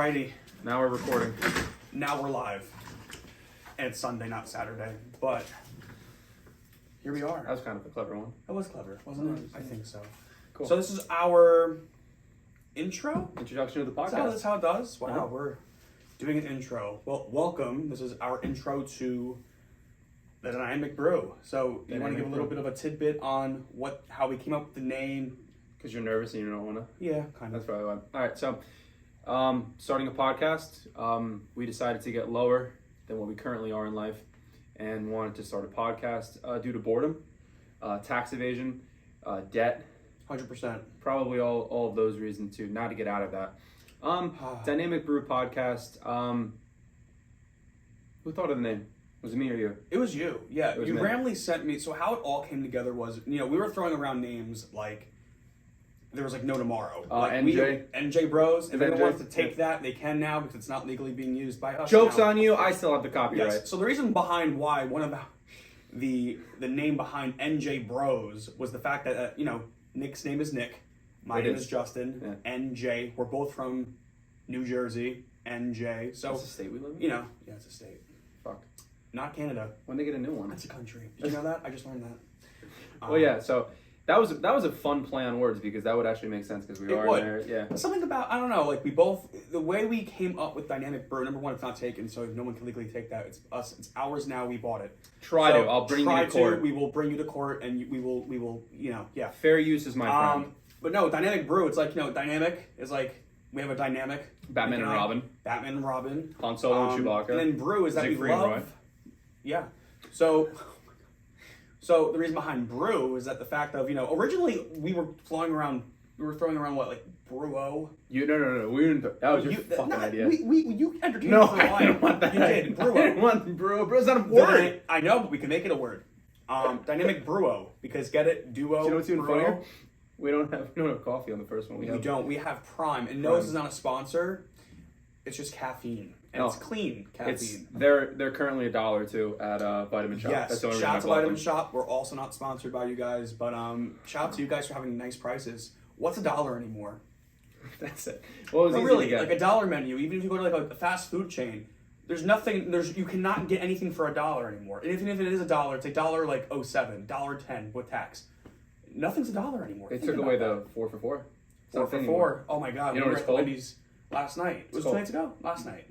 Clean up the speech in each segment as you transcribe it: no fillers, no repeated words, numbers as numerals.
Alrighty, Now we're recording. now we're live. And it's Sunday, not Saturday, but here we are. That was kind of a clever one. That was clever, wasn't it? I think so. Cool. So this is our intro? Introduction to the Is podcast. that how it does? Wow, Uh-huh. we're doing an intro. Well, welcome. This is our intro to the Dynamic Brew. So you want to Dynamic give a little Brew. bit of a tidbit on how we came up with the name? Because you're nervous and you don't want to. Yeah, kind That's of. probably why. All right, so starting a podcast, we decided to get lower than what we currently are in life and wanted to start a podcast due to boredom, tax evasion, debt, 100%. probably all of those reasons too, not to get out of that. Dynamic Brew podcast. Who thought of the name? Was it me or you? It was you. Yeah, It was you me. randomly sent me. So how it all came together was, we were throwing around names like there was like No Tomorrow, like NJ. NJ Bros. If Is anyone NJ? wants to take that, they can now because it's not legally being used by us. Joke's now. on you. I still have the copyright. Yes. So the reason behind why one of the name behind NJ Bros was the fact that Nick's name is Nick, my name is Justin, NJ. We're both from New Jersey, NJ. So That's the state we live in? yeah, it's a state, Fuck. not Canada. When they get a new one? That's a country. Did you know that? I just learned that. Well, yeah. So that was a fun play on words because that would actually make sense because we It are would. in there. Yeah. Something about, I don't know, like we both, the way we came up with Dynamic Brew, number one, it's not taken, so no one can legally take that. It's us. It's ours now. We bought it. Try So to. I'll bring you try to court. We will bring you to court, and we will, yeah. Fair use is my friend. But no, Dynamic Brew, it's like, dynamic is like, we have a dynamic. Batman and Robin. Batman and Robin. Han Solo and Chewbacca. And then Brew is that Siegfried we love. and Roy. Yeah. So the reason behind Brew is that the fact of, originally we were throwing around what, like Brew-O? No. We didn't. That was your fucking idea. You entertained No, me for a while. I don't want that. You did. I didn't Brew-O. want Brew. Brew's not a word. I know, but we can make it a word. Dynamic Brew-O, because get it? Duo. Do you know what's even Brew-O. funnier? We don't have coffee on the first one. We don't. We have Prime. And no, Prime. this is not a sponsor. It's just caffeine. And No. it's clean caffeine. They're currently $1 or $2 at Vitamin Shop. Yes, That's the only reason shout I out to bought Vitamin them. Shop. We're also not sponsored by you guys, but shout out to you guys for having nice prices. What's $1 anymore? That's it. Well, it was But easy really, to get. like a dollar menu, even if you go to like a fast food chain, there's nothing. You cannot get anything for $1 anymore. And even if it is $1, it's $1 like 07, $1.10 with tax. Nothing's $1 anymore. They Think took about away that. the 4 for 4. 4 for 4. Oh my God! You know we what were it's at called? Wendy's last night. It was 2 called- nights ago. Last night.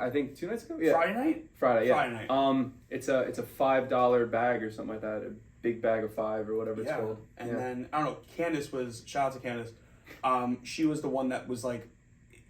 I think 2 nights ago. Yeah. Friday night. Friday, yeah. Friday night. It's a $5 bag or something like that. A big bag of 5 or whatever it's Yeah. called. And Yeah. then I don't know. Candace was shout out to Candace. She was the one that was like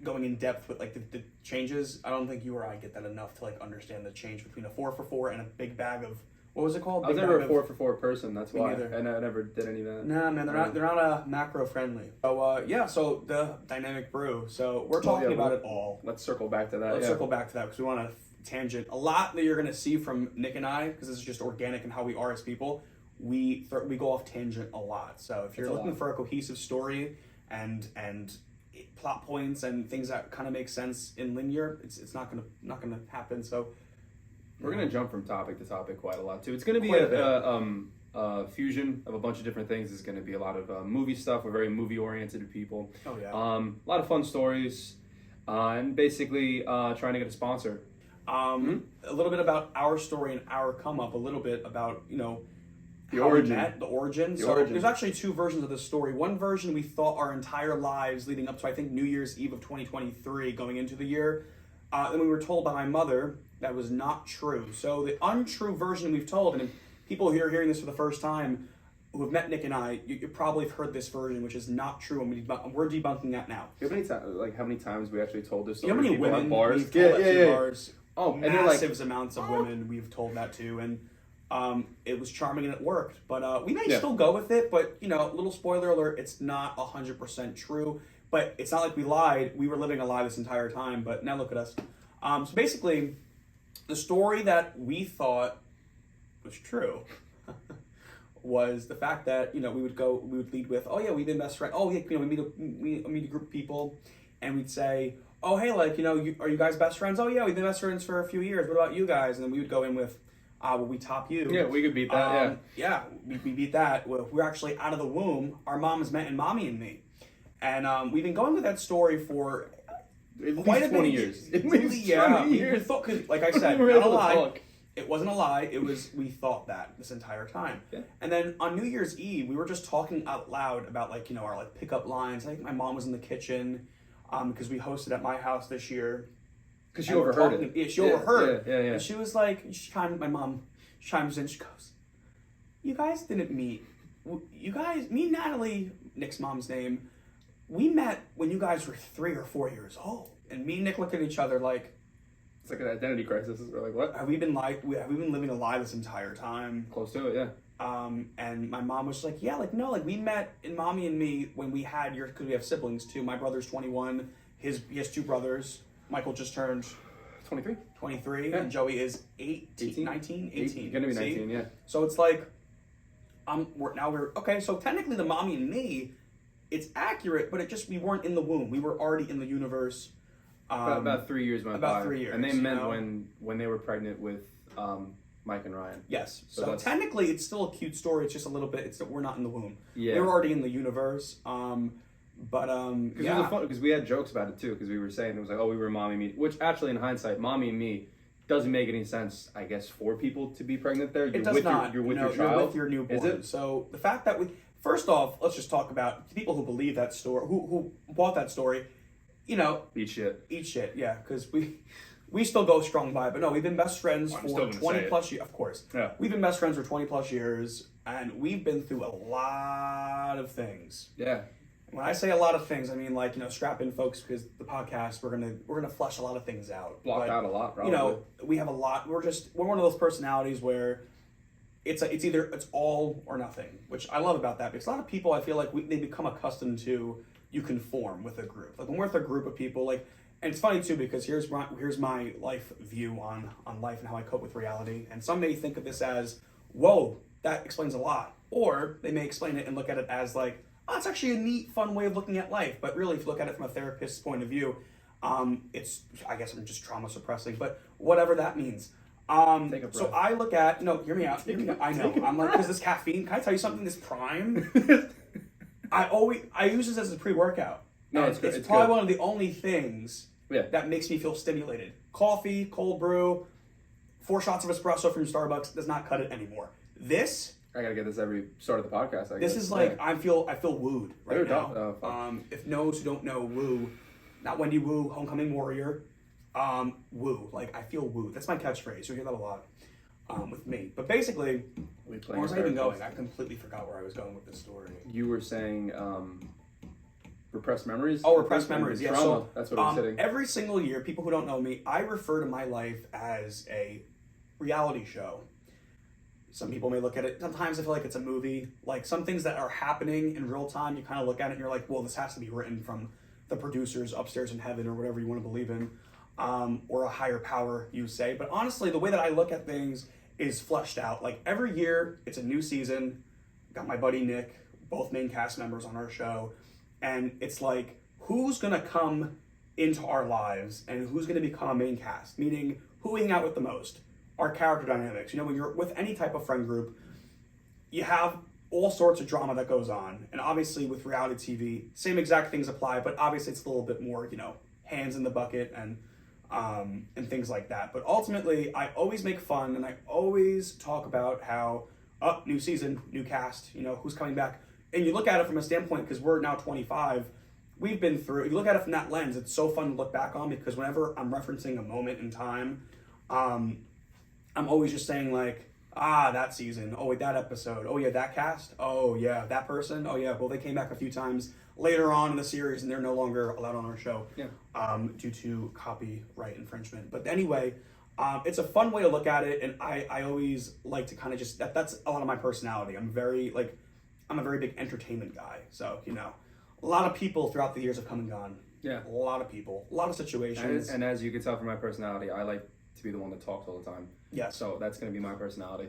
going in depth with like the changes. I don't think you or I get that enough to like understand the change between a 4 for 4 and a big bag of what was it called? I was Big never bag a of- 4 for 4 person. That's Me why. neither. And I never did any of that. Nah, man, they're not macro friendly. So yeah, so the Dynamic Brew. So we're talking about it all. Let's circle back to that. Let's yeah. circle back to that because we want to tangent a lot that you're gonna see from Nick and I because this is just organic and how we are as people. We go off tangent a lot. So if you're looking for a cohesive story and plot points and things that kind of make sense in linear, it's not gonna happen. So We're gonna jump from topic to topic quite a lot too. It's gonna be Quite a a fusion of a bunch of different things. It's gonna be a lot of movie stuff. We're very movie oriented people. Oh yeah. A lot of fun stories, and basically trying to get a sponsor. A little bit about our story and our come up. A little bit about The how origin. we met, the origin. The So origin. there's actually 2 versions of the story. One version we thought our entire lives leading up to I think New Year's Eve of 2023, going into the year. Then we were told by my mother that was not true. So the untrue version we've told, and if people who are hearing this for the first time who have met Nick and I, you probably have heard this version, which is not true, and we're debunking that now. How many times we actually told this You story? know how many to people at women bars? we've told that to bars? Oh, and they're like, Massive amounts of women we've told that to, and it was charming and it worked. But we may still go with it, but little spoiler alert, it's not 100% true. But it's not like we lied. We were living a lie this entire time, but now look at us. So basically, the story that we thought was true was the fact that we would lead with, oh yeah, we've been best friends. Oh yeah, we meet a group of people, and we'd say, oh hey, like are you guys best friends? Oh yeah, we've been best friends for a few years. What about you guys? And then we would go in with, well, we top you. yeah, we could beat that. Yeah, we beat that. We're actually out of the womb. Our moms met in Mommy and Me. And we've been going with that story for At Quite least a 20 bit. years. Yeah. 20 years. Like I said, We were not a able to lie. talk. It wasn't a lie. It was, we thought that this entire time. Yeah. And then on New Year's Eve, we were just talking out loud about like, our like pickup lines. I think my mom was in the kitchen because we hosted at my house this year. Because she And we're overheard talking- it. Yeah, she overheard. Yeah. And she was like, my mom chimes in, she goes, you guys didn't meet. Me and Natalie, Nick's mom's name, we met when you guys were 3 or 4 years old. And me and Nick look at each other like, It's like an identity crisis. We're like, what? have we been living a lie this entire time? Close to it, yeah. And my mom was like, yeah, like, no, like, we met in Mommy and Me when we had because we have siblings too. My brother's 21. He has 2 brothers. Michael just turned 23. 23, Yeah. and Joey is 18. Gonna be 19, See? yeah. So it's like, we're okay. So technically, the Mommy and Me, it's accurate, but we weren't in the womb. We were already in the universe. About 3 years went by. About 3 years, And they met when they were pregnant with Mike and Ryan. Yes. So So that's- technically, it's still a cute story. It's just a little bit. It's that we're not in the womb. Yeah. We were already in the universe. Because we had jokes about it too. Because we were saying it was like, oh, we were Mommy and Me, which actually in hindsight, Mommy and Me doesn't make any sense. I guess for people to be pregnant there, It does not. You're with No, your child. You're with your newborn. Is it? So the fact that first off, let's just talk about people who believe that story, who bought that story. Eat shit. Eat shit. Yeah, because we still go strong by it. But no, we've been best friends I'm for still gonna 20 say plus years. Of course. Yeah. We've been best friends for 20 plus years, and we've been through a lot of things. Yeah. When I say a lot of things, I mean like strap in, folks, because the podcast we're gonna flesh a lot of things out. Blocked out a lot, probably. We have a lot. We're one of those personalities where it's all or nothing, which I love about that because a lot of people I feel like they become accustomed to you conform with a group. Like when we're with a group of people, like, and it's funny too because here's my life view on life and how I cope with reality. And some may think of this as, whoa, that explains a lot, or they may explain it and look at it as like, oh, it's actually a neat, fun way of looking at life. But really, if you look at it from a therapist's point of view, it's, I guess I'm just trauma suppressing, but whatever that means. Take a breath. So I look at, no, hear me out. I know. I'm like, because this caffeine, can I tell you something? This Prime, I use this as a pre-workout. No, And it's good. It's probably one of the only things Yeah. that makes me feel stimulated. Coffee, cold brew, 4 shots of espresso from Starbucks does not cut it anymore. This I gotta get this every start of the podcast. I guess. is like I feel wooed right There now. we go. Oh, fuck. If those who don't know, woo, not Wendy Wu, Homecoming Warrior, woo. Like I feel wooed. That's my catchphrase. You hear that a lot with me. But basically, where was I even going? I completely forgot where I was going with this story. You were saying repressed memories. Oh, repressed memories. Yeah. Trauma. So That's what I'm saying. every single year, people who don't know me, I refer to my life as a reality show. Some people may look at it, sometimes I feel like it's a movie. Like some things that are happening in real time, you kind of look at it and you're like, well, this has to be written from the producers upstairs in heaven or whatever you want to believe in, or a higher power, you say. But honestly, the way that I look at things is fleshed out. Like every year, it's a new season. Got my buddy Nick, both main cast members on our show. And it's like, who's going to come into our lives and who's going to become a main cast? Meaning, who we hang out with the most? Our character dynamics. When you're with any type of friend group, you have all sorts of drama that goes on. And obviously with reality TV, same exact things apply, but obviously it's a little bit more, hands in the bucket and things like that. But ultimately, I always make fun and I always talk about how, new season, new cast, who's coming back. And you look at it from a standpoint, because we're now 25, we've been through, if you look at it from that lens, it's so fun to look back on because whenever I'm referencing a moment in time, I'm always just saying like, that season, oh wait, that episode, oh yeah, that cast, oh yeah, that person, oh yeah, well they came back a few times later on in the series and they're no longer allowed on our show due to copyright infringement. But anyway, it's a fun way to look at it, and I always like to kind of just, that's a lot of my personality. I'm a very big entertainment guy, so a lot of people throughout the years have come and gone. Yeah. A lot of people, a lot of situations. And as you can tell from my personality, I like to be the one that talks all the time. Yes. So that's going to be my personality.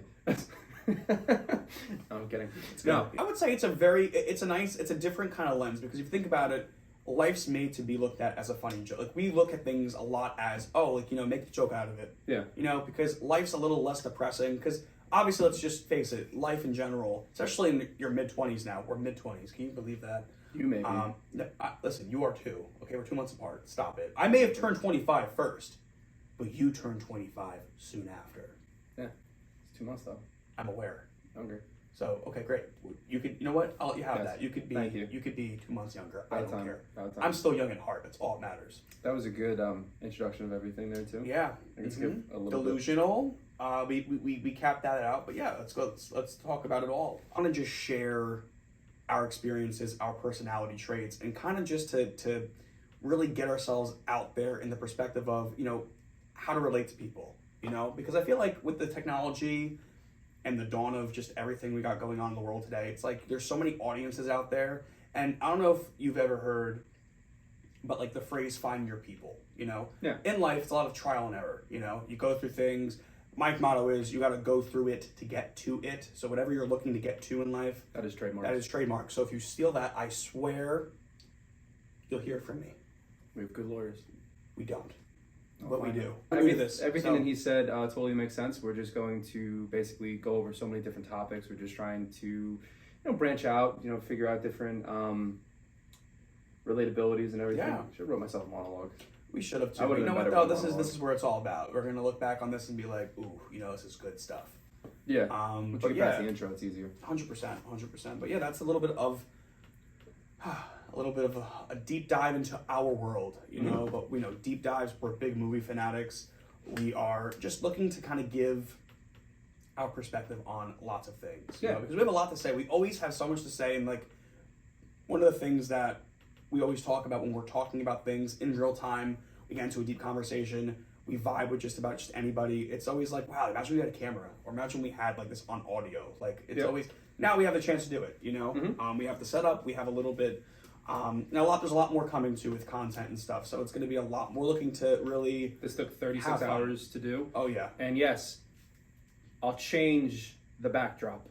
I'm kidding. No, I would say it's a different kind of lens, because if you think about it, life's made to be looked at as a funny joke. Like we look at things a lot as, make the joke out of it. Yeah. Because life's a little less depressing, because obviously let's just face it, life in general, especially in your mid-20s now, or mid-20s, can you believe that? You maybe. Listen, you are too. Okay, we're 2 months apart. Stop it. I may have turned 25 first, but you turned 25 soon after. Yeah, it's 2 months though. I'm aware. Younger. So okay, great. You could, you know what? I'll let you have Yes. that. You could be, Thank you. you could be 2 months younger. I About don't time. care. About time. I'm still young at heart. That's all that matters. That was a good introduction of everything there too. Yeah. I can skip a little Delusional. We capped that out, but yeah, let's go. Let's talk about it all. I want to just share our experiences, our personality traits, and kind of just to really get ourselves out there in the perspective of how to relate to people. Because I feel like with the technology and the dawn of just everything we got going on in the world today, it's like there's so many audiences out there, and I don't know if you've ever heard, but like the phrase "find your people." Yeah. In life, it's a lot of trial and error. You go through things. My motto is you got to go through it to get to it. So whatever you're looking to get to in life, That is trademark. that is trademark. So if you steal that, I swear you'll hear it from me. We have good lawyers. We don't, Oh, but we fine. do. We do this. Everything So- that he said totally makes sense. We're just going to basically go over so many different topics. We're just trying to, branch out. Figure out different relatabilities and everything. Yeah. Should have wrote myself a monologue. We should have too. I But would've you know been what better though? with This is where it's all about. We're gonna look back on this and be like, ooh, this is good stuff. Yeah. But Once you get past yeah, the intro, it's easier. 100%. But yeah, that's a little bit of a deep dive into our world, But we know deep dives. We're big movie fanatics. We are just looking to kind of give our perspective on lots of things, because we have a lot to say. We always have so much to say, and like one of the things that we always talk about when we're talking about things in real time, we get into a deep conversation. We vibe with just about anybody. It's always like, wow, imagine we had a camera, or imagine we had like this on audio. Like it's always now we have the chance to do it. We have the setup. We have a little bit. Now there's a lot more coming to with content and stuff. So it's going to be a lot more looking to really. This took 36 have fun. hours to do. Oh yeah. And yes, I'll change the backdrop.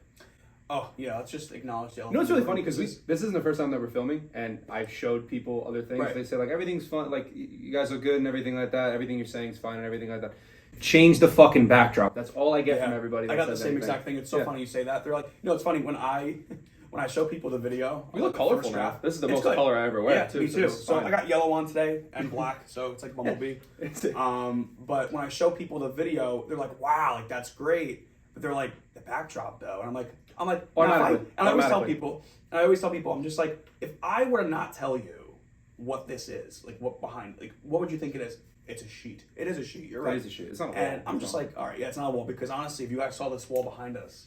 Oh yeah. Let's just acknowledge the. It's really funny because this isn't the first time that we're filming, and I've showed people other things. Right. They say like everything's fun, like you guys look good and everything like that. Everything you're saying is fine and everything like that. Change the fucking backdrop. That's all I get from everybody. That I got the says same anything. exact thing. It's so funny you say that. They're like, it's funny when I show people the video. You look the colorful first now. draft, This is the it's most good. color I ever wear. Yeah, too. me so too. this is So fine. I got yellow on today and black, so it's like Bumblebee. But when I show people the video, they're like, "Wow, like that's great." But they're like, "The backdrop, though," and I'm like, Automatically. and I always tell people, I'm just like, if I were to not tell you what this is, like what would you think it is? It's a sheet. It is a sheet. You're right. It is a sheet. It's not a wall. And I'm just like, all right, yeah, it's not a wall because honestly, if you guys saw this wall behind us.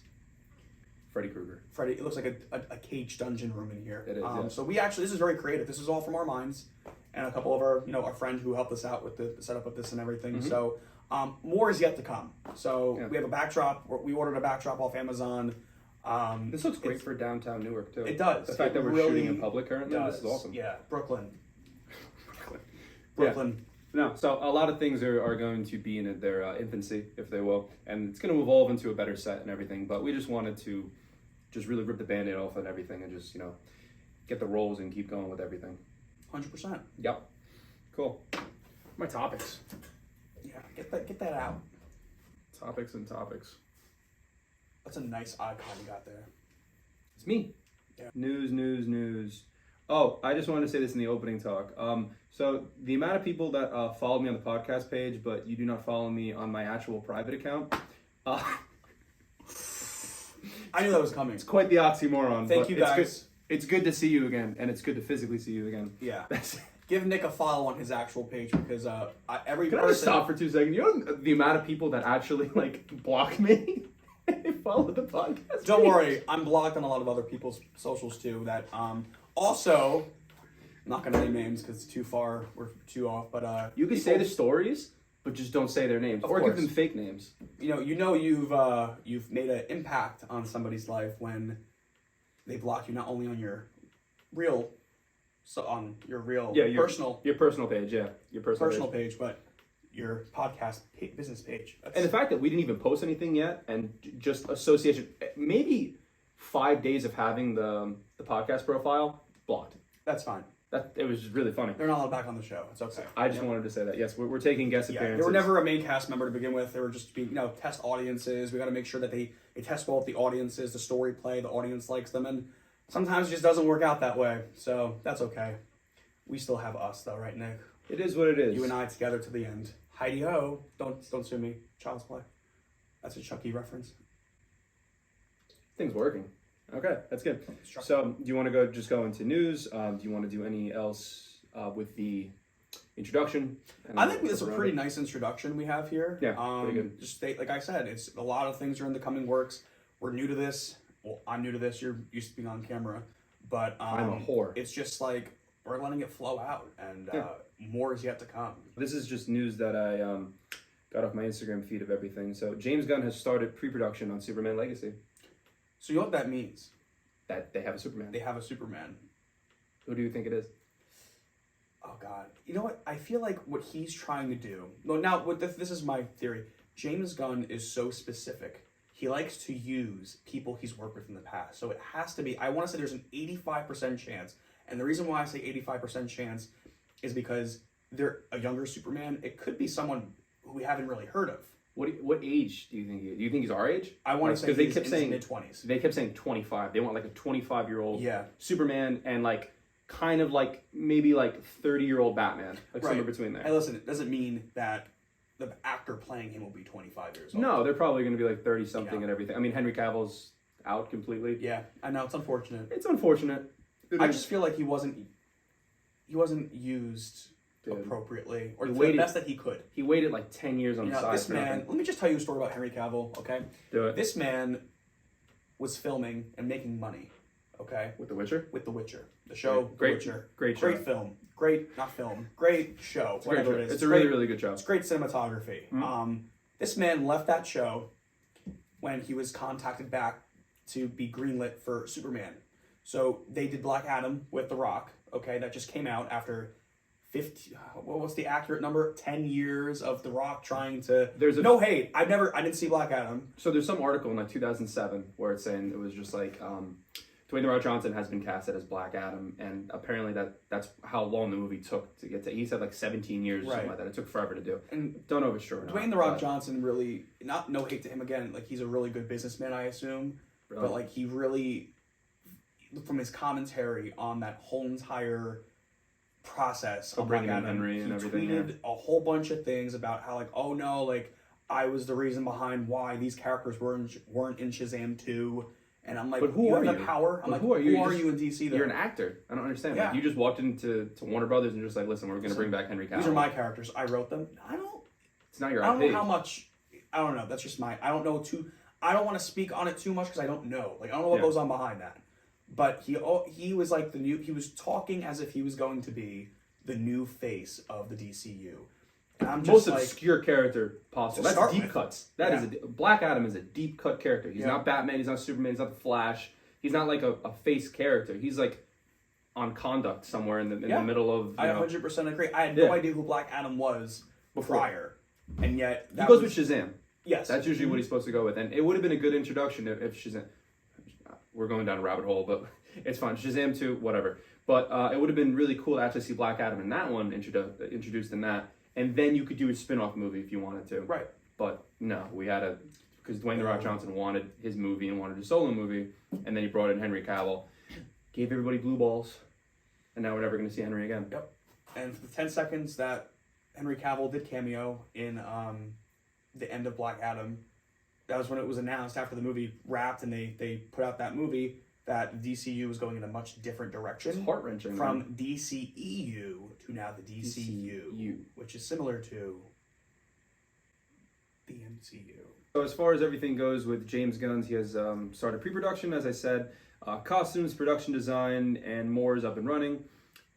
Freddy Krueger. Freddy, it looks like a cage dungeon room in here. It is, yeah. So this is very creative. This is all from our minds, and a couple of our, our friend who helped us out with the setup of this and everything. Mm-hmm. So, more is yet to come. So we have a backdrop. We ordered a backdrop off Amazon. This looks great for downtown Newark too. It does. The fact that we're really shooting in public currently, does. this is awesome. Yeah, Brooklyn. Yeah. No, so a lot of things are going to be in their infancy, if they will, and it's going to evolve into a better set and everything. But we just wanted to just really rip the Band-Aid off and everything, and just get the rolls and keep going with everything. 100%. Yep. Cool. My topics. Yeah, get that out. Topics and topics. That's a nice icon you got there. It's me. Yeah. News. Oh, I just wanted to say this in the opening talk. So the amount of people that followed me on the podcast page, but you do not follow me on my actual private account. I knew that was coming. It's quite the oxymoron. Thank you guys. It's good to see you again, and it's good to physically see you again. Yeah. Give Nick a follow on his actual page because every Can person. I just stop for 2 seconds? You know the amount of people that actually block me and follow the podcast? Don't page? worry, I'm blocked on a lot of other people's socials too. That also, I'm not gonna name names because it's too far. We're too off. But You can say the stories, but just don't say their names, Of or course. give them fake names. You've made an impact on somebody's life when they block you not only on your real, personal your personal page, your personal page. page, but your podcast business page. And the fact that we didn't even post anything yet, and just association, maybe 5 days of having the podcast profile blocked. That's fine. It was really funny. They're not allowed back on the show. It's okay. I just wanted to say that. Yes, we're taking guest Yeah, appearances. they were never a main cast member to begin with. They were just being, test audiences. We got to make sure that they test well with the audiences, the story play, the audience likes them, and sometimes it just doesn't work out that way. So that's okay. We still have us though, right, Nick? It is what it is. You and I together to the end. Heidi ho! Don't sue me. Child's play. That's a Chucky reference. Things working. Okay, that's good. So, do you want to go into news? Do you want to do any else with the introduction? I think it's a pretty nice introduction we have here. Yeah, pretty good. Just like I said, it's a lot of things are in the coming works. We're new to this. Well, I'm new to this. You're used to being on camera, but I'm a whore. It's just like we're letting it flow out, and more is yet to come. This is just news that I got off my Instagram feed of everything. So James Gunn has started pre-production on Superman Legacy. So you know what that means? That they have a Superman. They have a Superman. Who do you think it is? Oh God! You know what? I feel like what he's trying to do. No, now what this is my theory. James Gunn is so specific. He likes to use people he's worked with in the past. So it has to be. I want to say there's an 85% chance, and the reason why I say 85% chance is because they're a younger Superman. It could be someone who we haven't really heard of. What age do you think he is? Do you think he's our age? I want to say because they kept saying mid-20s. They kept saying 25. They want like a 25-year-old Superman and like kind of like maybe like 30-year-old Batman, like somewhere between there. Hey, listen, it doesn't mean that the actor playing him will be 25 years old. No, they're probably going to be like 30-something and everything. I mean, Henry Cavill's out completely. Yeah, I know, it's unfortunate. It's unfortunate. I just feel like he wasn't used appropriately, or the best that he could. He waited like 10 years on the side. This man, let me just tell you a story about Henry Cavill, okay? Do it. This man was filming and making money, okay? With The Witcher? With The Witcher. The show, great, The Witcher. Great show. Great film. Not film. Great show. Whatever it is. It's a really, really good show. It's great cinematography. Mm-hmm. This man left that show when he was contacted back to be greenlit for Superman. So they did Black Adam with The Rock, okay? That just came out after 50, what was the accurate number? 10 years of The Rock trying to... No hate. I didn't see Black Adam. So there's some article in like 2007 where it's saying it was just like Dwayne The Rock Johnson has been casted as Black Adam, and apparently that's how long the movie took to get to. He said like 17 years or something like that. It took forever to do. And don't know if it's true or not. Dwayne The Rock Johnson really, no hate to him again, like he's a really good businessman, I assume. Really? But like he really, from his commentary on that whole entire process of bringing in Henry and everything, he tweeted a whole bunch of things about how like, oh no, like I was the reason behind why these characters weren't in Shazam 2. And I'm like, but who are you? The power. I'm like, who are you? Who are you in DC? Though? You're an actor. I don't understand. Yeah. Like, you just walked into Warner Brothers and just like, listen, we're going to bring back Henry Cavill. These are my characters. I wrote them. It's not your. I don't know how much. I don't know. That's just I don't know too. I don't want to speak on it too much because I don't know. Like I don't know what goes on behind that. But he was like the new. He was talking as if he was going to be the new face of the DCU. And I'm just most obscure character possible. That's deep cuts. That is Black Adam is a deep cut character. He's not Batman. He's not Superman. He's not the Flash. He's not like a face character. He's like on conduct somewhere in the middle of. I 100% agree. I had no idea who Black Adam was prior, and yet he goes with Shazam. Yes, that's usually what he's supposed to go with, and it would have been a good introduction if Shazam. We're going down a rabbit hole, but it's fine. Shazam 2, whatever. But it would have been really cool to actually see Black Adam in that one introduced in that, and then you could do a spin-off movie if you wanted to. Right. But no, we had to. Because Dwayne The Rock Johnson wanted his movie and wanted a solo movie, and then he brought in Henry Cavill, gave everybody blue balls, and now we're never going to see Henry again. Yep. And for the 10 seconds that Henry Cavill did cameo in the end of Black Adam, that was when it was announced after the movie wrapped and they put out that movie that DCU was going in a much different direction. It's heart-wrenching. From DCEU to now the DCU, which is similar to the MCU. So as far as everything goes with James Gunn, he has started pre-production, as I said, costumes, production design, and more is up and running.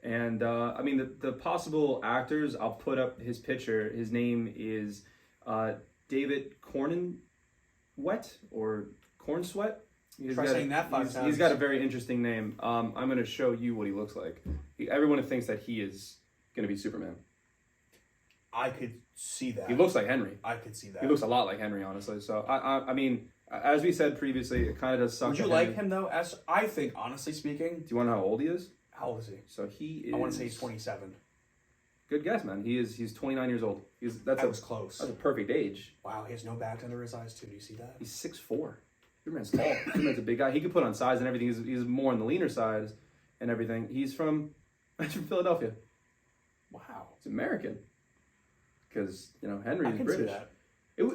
And I mean, the possible actors, I'll put up his picture. His name is David Cornwet or Cornsweat. He's got a very interesting name. I'm going to show you what he looks like. Everyone thinks that he is going to be Superman. I could see that. He looks like Henry. I could see that. He looks a lot like Henry, honestly. So I mean, as we said previously, it kind of does suck. Would you like him though? As I think, honestly speaking. Do you want to know how old he is? How old is he? So he is. I want to say he's 27. Good guess, man. He's 29 years old. That was close. That's a perfect age. Wow, he has no bags under his eyes too. Do you see that? He's 6'4". Superman's tall. Superman's a big guy. He could put on size and everything. He's more on the leaner side and everything. He's from Philadelphia. Wow. He's American. Because, Henry is British. See that.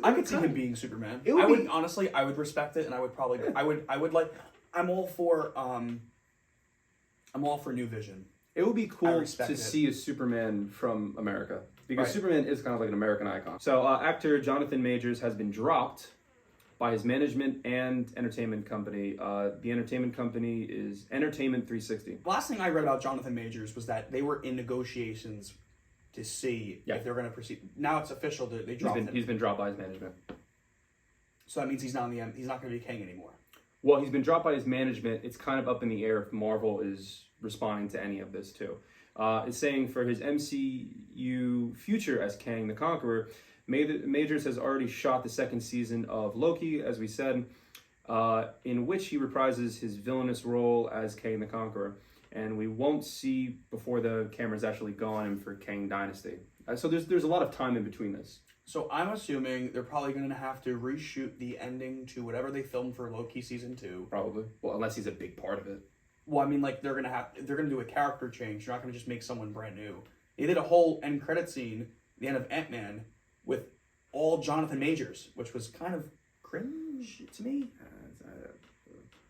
I could see him being Superman. Honestly, I would respect it, and I would probably, I would like, I'm all for New Vision. It would be cool to see a Superman from America. Because Superman is kind of like an American icon. So, actor Jonathan Majors has been dropped by his management and entertainment company. The entertainment company is Entertainment 360. Last thing I read about Jonathan Majors was that they were in negotiations to see if they're going to proceed. Now it's official that they dropped him. He's been dropped by his management. So that means he's not going to be King anymore. Well, he's been dropped by his management. It's kind of up in the air if Marvel is responding to any of this too. It's saying for his MCU future as Kang the Conqueror, Majors has already shot the second season of Loki, as we said, in which he reprises his villainous role as Kang the Conqueror. And we won't see before the camera's actually gone him for Kang Dynasty. So there's a lot of time in between this. So I'm assuming they're probably going to have to reshoot the ending to whatever they filmed for Loki season 2. Probably. Well, unless he's a big part of it. Well, I mean, like they're gonna do a character change. You're not gonna just make someone brand new. They did a whole end credit scene, the end of Ant-Man, with all Jonathan Majors, which was kind of cringe to me.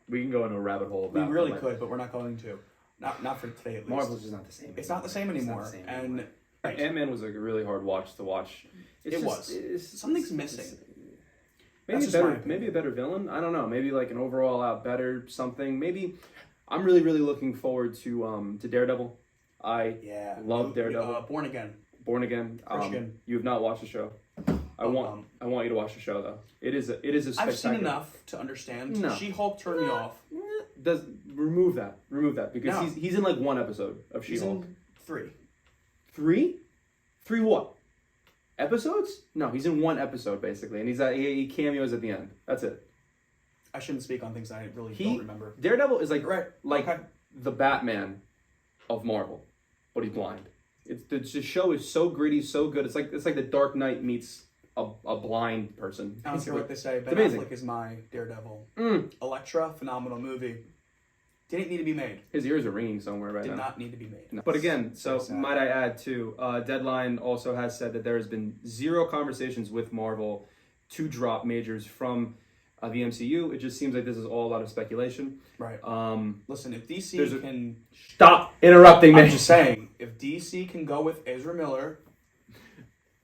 We can go into a rabbit hole. We really could, but we're not going to. Not for today, at least. Marvel's just not the same. It's not the same anymore. And Ant-Man was a really hard watch to watch. Something's missing. Maybe a better villain. I don't know. Maybe like an overall out better something. Maybe I'm really really looking forward to Daredevil. I love Daredevil. Born Again. Christian. You have not watched the show. I want you to watch the show though. It is a spectacular. I've seen enough to understand. No. She-Hulk turned me off. Remove that because he's in like one episode of She-Hulk. He's in 3. 3 what? Episodes? No, he's in one episode basically, and he cameos at the end. That's it. I shouldn't speak on things I really don't remember. Daredevil is like the Batman of Marvel, but he's blind. The show is so gritty, so good. It's like the Dark Knight meets a blind person. I don't care what they say. Ben Affleck is my Daredevil. Elektra, phenomenal movie. Didn't need to be made. His ears are ringing somewhere right now. Did not need to be made. No. But again, might I add too, Deadline also has said that there has been 0 conversations with Marvel to drop Majors from the MCU. It just seems like this is all a lot of speculation. Right. Listen, if DC can... Stop interrupting me. I'm just saying, if DC can go with Ezra Miller,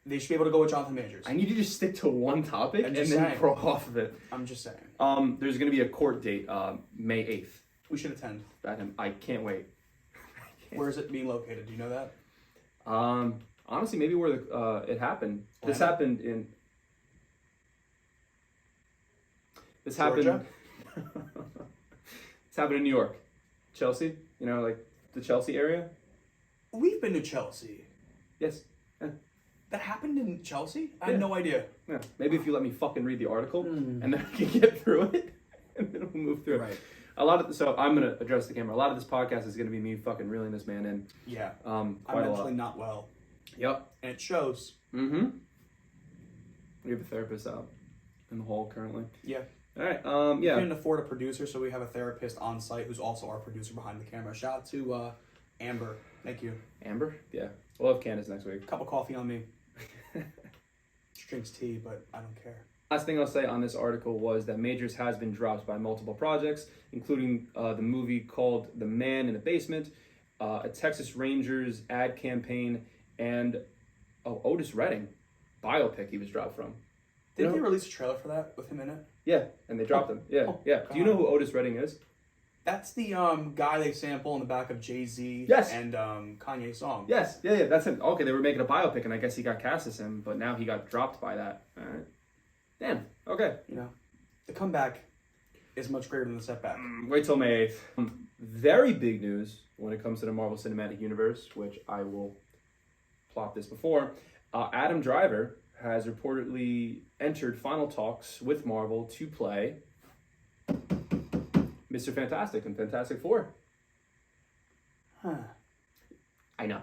they should be able to go with Jonathan Majors. I need you to just stick to one topic and then pro off of it. I'm just saying. There's going to be a court date, May 8th. We should attend. I can't wait. Where is it being located? Do you know that? Honestly, maybe where it happened. This happened in... This happened in New York. Chelsea, like the Chelsea area. We've been to Chelsea. Yes. Yeah. That happened in Chelsea? I had no idea. Yeah. Maybe if you let me fucking read the article and then I can get through it and then we'll move through it. Right. So I'm going to address the camera. A lot of this podcast is going to be me fucking reeling this man in. Yeah. I'm mentally not well. Yep. And it shows. Mm-hmm. We have a therapist out in the hall currently. Yeah. All right. We couldn't afford a producer, so we have a therapist on site who's also our producer behind the camera. Shout out to Amber. Thank you. Amber? Yeah. We'll have Candace next week. Cup of coffee on me. She drinks tea, but I don't care. Last thing I'll say on this article was that Majors has been dropped by multiple projects, including the movie called The Man in the Basement, a Texas Rangers ad campaign, and Otis Redding biopic he was dropped from. Didn't they release a trailer for that with him in it? Yeah, and they dropped him. Yeah, yeah. Do you know who Otis Redding is? That's the guy they sample in the back of Jay-Z and Kanye's song. Yes, yeah, that's him. Okay, they were making a biopic, and I guess he got cast as him, but now he got dropped by that. All right. Damn. Okay. The comeback is much greater than the setback. Wait till May 8th. Very big news when it comes to the Marvel Cinematic Universe, which I will plot this before. Adam Driver has reportedly entered final talks with Marvel to play Mr. Fantastic and Fantastic Four. Huh. I know.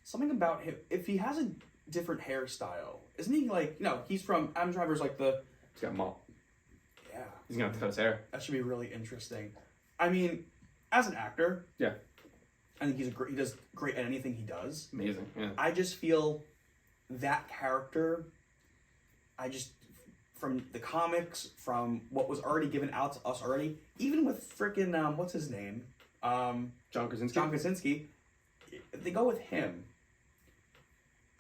Something about him, if he has a different hairstyle, isn't he like, he's from, Adam Driver's like He's got mop. Yeah. He's gonna have to cut his hair. That should be really interesting. I mean, as an actor, Yeah. I think he does great at anything he does. Amazing. Yeah. I just feel that character, from the comics, from what was already given out to us already, even with freaking, what's his name? John Krasinski. John Krasinski, if they go with him,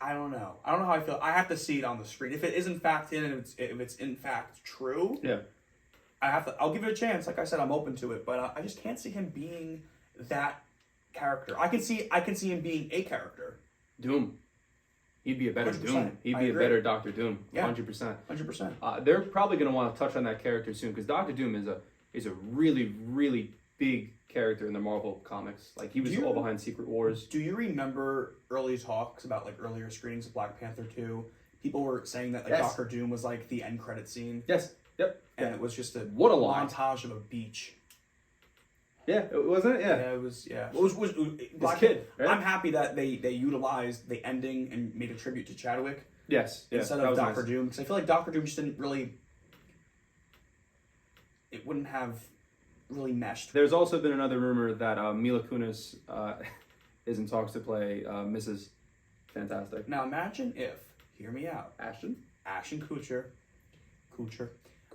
I don't know. I don't know how I feel. I have to see it on the screen. If it is in fact him, and if it's in fact true, Yeah. I'll give it a chance. Like I said, I'm open to it, but I just can't see him being that character. I can see him being a character. Doom. He'd be a better 100%. Doom. He'd I be a agree. better Doctor Doom. Yeah. 100%. 100%. They're probably going to want to touch on that character soon because Doctor Doom is a really, really big character in the Marvel comics. Like, he was all behind Secret Wars. Do you remember early talks about, like, earlier screenings of Black Panther 2? People were saying that, like, Yes. Doctor Doom was, like, the end credit scene. Yes. Yep. And it was just What a lie. montage of a beach. Yeah, wasn't it? Yeah. Yeah, it was, yeah. It was Black kid, right? I'm happy that they utilized the ending and made a tribute to Chadwick Yes. Yeah, instead that of was Doctor nice. Doom. Because I feel like Doctor Doom just didn't really... It wouldn't have really meshed. There's also been another rumor that Mila Kunis is in talks to play Mrs. Fantastic. Now imagine if, hear me out, Ashton? Ashton Kutcher,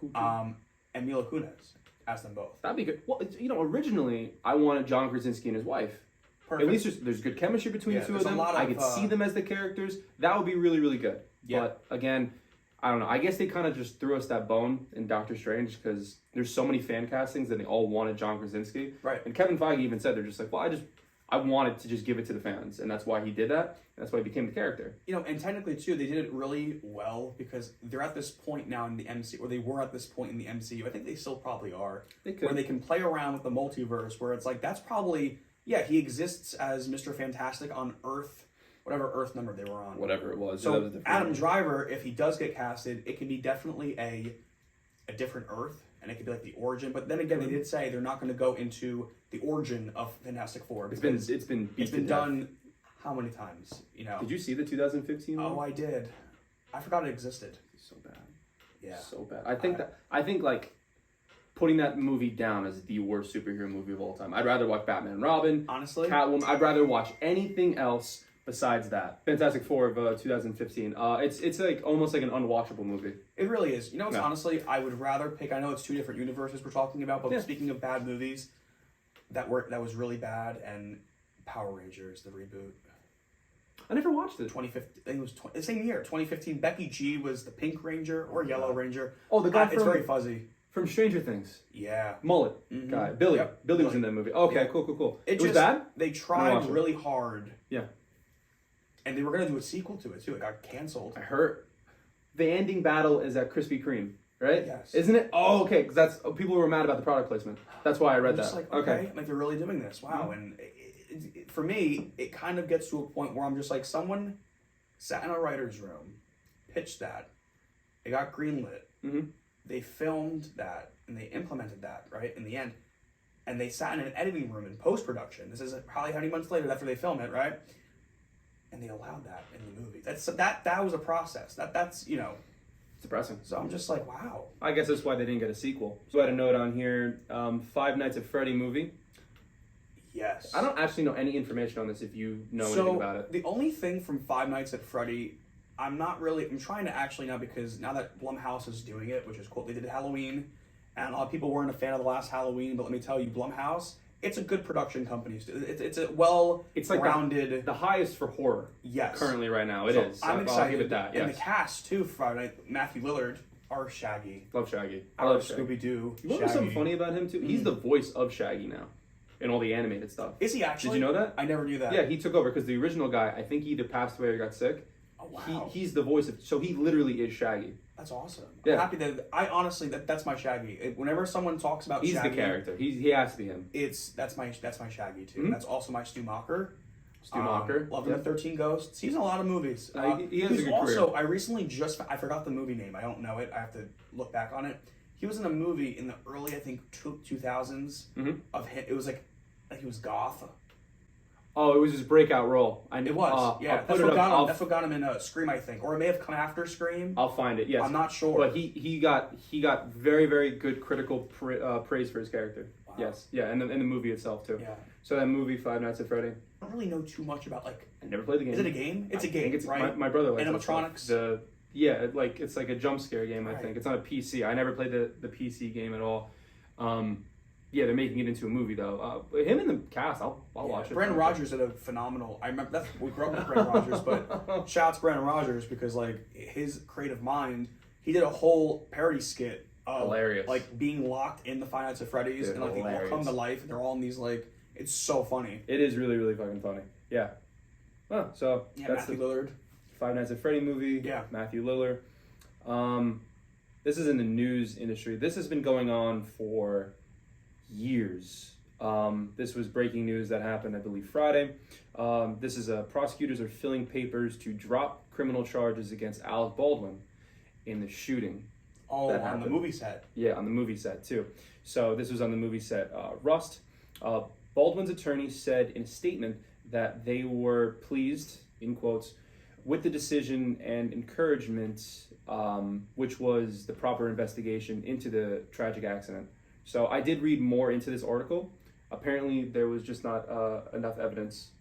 and Mila Kunis as them both. That'd be good. Well, originally I wanted John Krasinski and his wife. Perfect. At least there's good chemistry between the two of there's a them. lot I of, could see them as the characters. That would be really, really good. Yeah. But again, I don't know. I guess they kind of just threw us that bone in Doctor Strange because there's so many fan castings and they all wanted John Krasinski. Right. And Kevin Feige even said they're just like, well, I wanted to just give it to the fans, and that's why he did that. And that's why he became the character. And technically too, they did it really well because they're at this point now in the MCU, or they were at this point in the MCU. I think they still probably are. They could. Where they can play around with the multiverse, where it's like that's probably he exists as Mr. Fantastic on Earth, whatever Earth number they were on. Whatever it was. So that was a different Adam number. Driver, if he does get casted, it can be definitely a different Earth, and it could be like the origin. But then again, they did say they're not going to go into the origin of Fantastic Four. It's been done how many times? Did you see the 2015 one? Oh, I did. I forgot it existed. So bad. Yeah. So bad. I think like putting that movie down as the worst superhero movie of all time. I'd rather watch Batman and Robin, Honestly, Catwoman. I'd rather watch anything else besides that. Fantastic Four of 2015. It's like almost like an unwatchable movie. it really is. It's Yeah. honestly, I would rather pick. I know it's two different universes we're talking about, but Yeah. speaking of bad movies, that was really bad, and Power Rangers, the reboot. I never watched it. 2015. I think it was the same year. 2015. Becky G was the Pink Ranger or Yellow Ranger. Oh, the guy It's from very fuzzy. from Stranger Things. Yeah. Mullet Mhm. guy. Billy. Yep. Billy was Billy. in that movie. Okay, Yeah. cool. It was just, bad? They I tried watched it. really hard. Yeah. And they were gonna do a sequel to it too. It got canceled. I heard the ending battle is at Krispy Kreme, right? Yes. Isn't it? Oh, okay. Because that's people were mad about the product placement. That's why I read I'm that. just like, okay. okay, like they're really doing this. Wow. And for me, it kind of gets to a point where I'm just like, someone sat in a writer's room, pitched that, it got greenlit, Mhm. they filmed that, and they implemented that, right, in the end. And they sat in an editing room in post-production. This is probably how many months later after they film it, right? And they allowed that in the movie. That was a process. That's It's depressing. So I'm just like, wow. I guess that's why they didn't get a sequel. So I had a note on here: Five Nights at Freddy movie. Yes. I don't actually know any information on this. If you know anything about it, The only thing from Five Nights at Freddy, I'm trying to actually now, because now that Blumhouse is doing it, which is cool. They did Halloween, and a lot of people weren't a fan of the last Halloween, but let me tell you, Blumhouse, it's a good production company. It's a it's like grounded. the highest for horror. Yes. Currently, right now, it So is. I'm excited. I'll give it that. And Yes. the cast too, for Friday Night, Matthew Lillard, our Shaggy, Love Shaggy. I our love Shaggy. Scooby Doo. You know what's something funny about him too? He's the voice of Shaggy now, in all the animated stuff. Is he actually? Did you know that? I never knew that. Yeah, he took over because the original guy, I think he either passed away or got sick. Oh wow. He's the voice of, so he literally is Shaggy. That's awesome. Yeah. I'm happy that's my Shaggy. Whenever someone talks about He's Shaggy, the character. He has to be him. that's my Shaggy too. Mhm. That's also my Stu Macher. Stu Macher. Love him in 13 Ghosts. He's in a lot of movies. He has a he's good also, career. I recently I forgot the movie name. I don't know it. I have to look back on it. He was in a movie in the early, I think, 2000s Mhm. of him. It was like he was goth. Oh, it was his breakout role. It was. Yeah, I'll that's what got him in Scream, I think, or it may have come after Scream. I'll find it. Yes, I'm not sure. But he got very, very good critical praise for his character. Wow. Yes, yeah, and the movie itself too. Yeah. So that movie, Five Nights at Freddy. I don't really know too much about like. I never played the game. Is it a game? It's a game, right? My brother likes animatronics. It's like a jump scare game. I think it's not a PC. I never played the PC game at all. Yeah, they're making it into a movie though. Him in the cast, I'll watch it. Brandon Rogers did a phenomenal. I remember we grew up with Brandon Rogers, but shout out to Brandon Rogers because like his creative mind, he did a whole parody skit of hilarious, like being locked in the Five Nights at Freddy's, and like they all come to life, and they're all in these like. It's so funny. It is really, really fucking funny. Yeah. Oh, so yeah, that's Matthew Lillard. Five Nights at Freddy movie. Yeah. Matthew Lillard. This is in the news industry. This has been going on for years. This was breaking news that happened, I believe, Friday. This is prosecutors are filling papers to drop criminal charges against Alec Baldwin in the shooting. Oh, on the movie set. Yeah, on the movie set too. So this was on the movie set Rust. Baldwin's attorney said in a statement that they were pleased, in quotes, with the decision and encouragement, which was the proper investigation into the tragic accident. So I did read more into this article. Apparently, there was just not enough evidence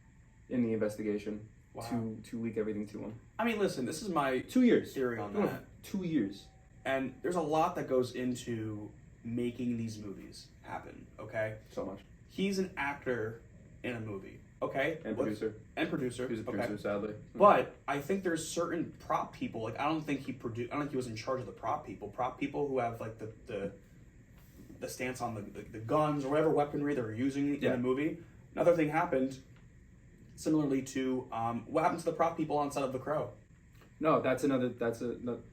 in the investigation to leak everything to him. I mean, listen, this is my 2 years theory on that. 2 years. And there's a lot that goes into making these movies happen, okay? So much. He's an actor in a movie, okay? And producer. He's a producer, sadly. But I think there's certain prop people, like I don't think he was in charge of the prop people. Prop people who have like the stance on the guns or whatever weaponry they're using in the movie. Another thing happened, similarly to what happened to the prop people on set of The Crow. No, that's a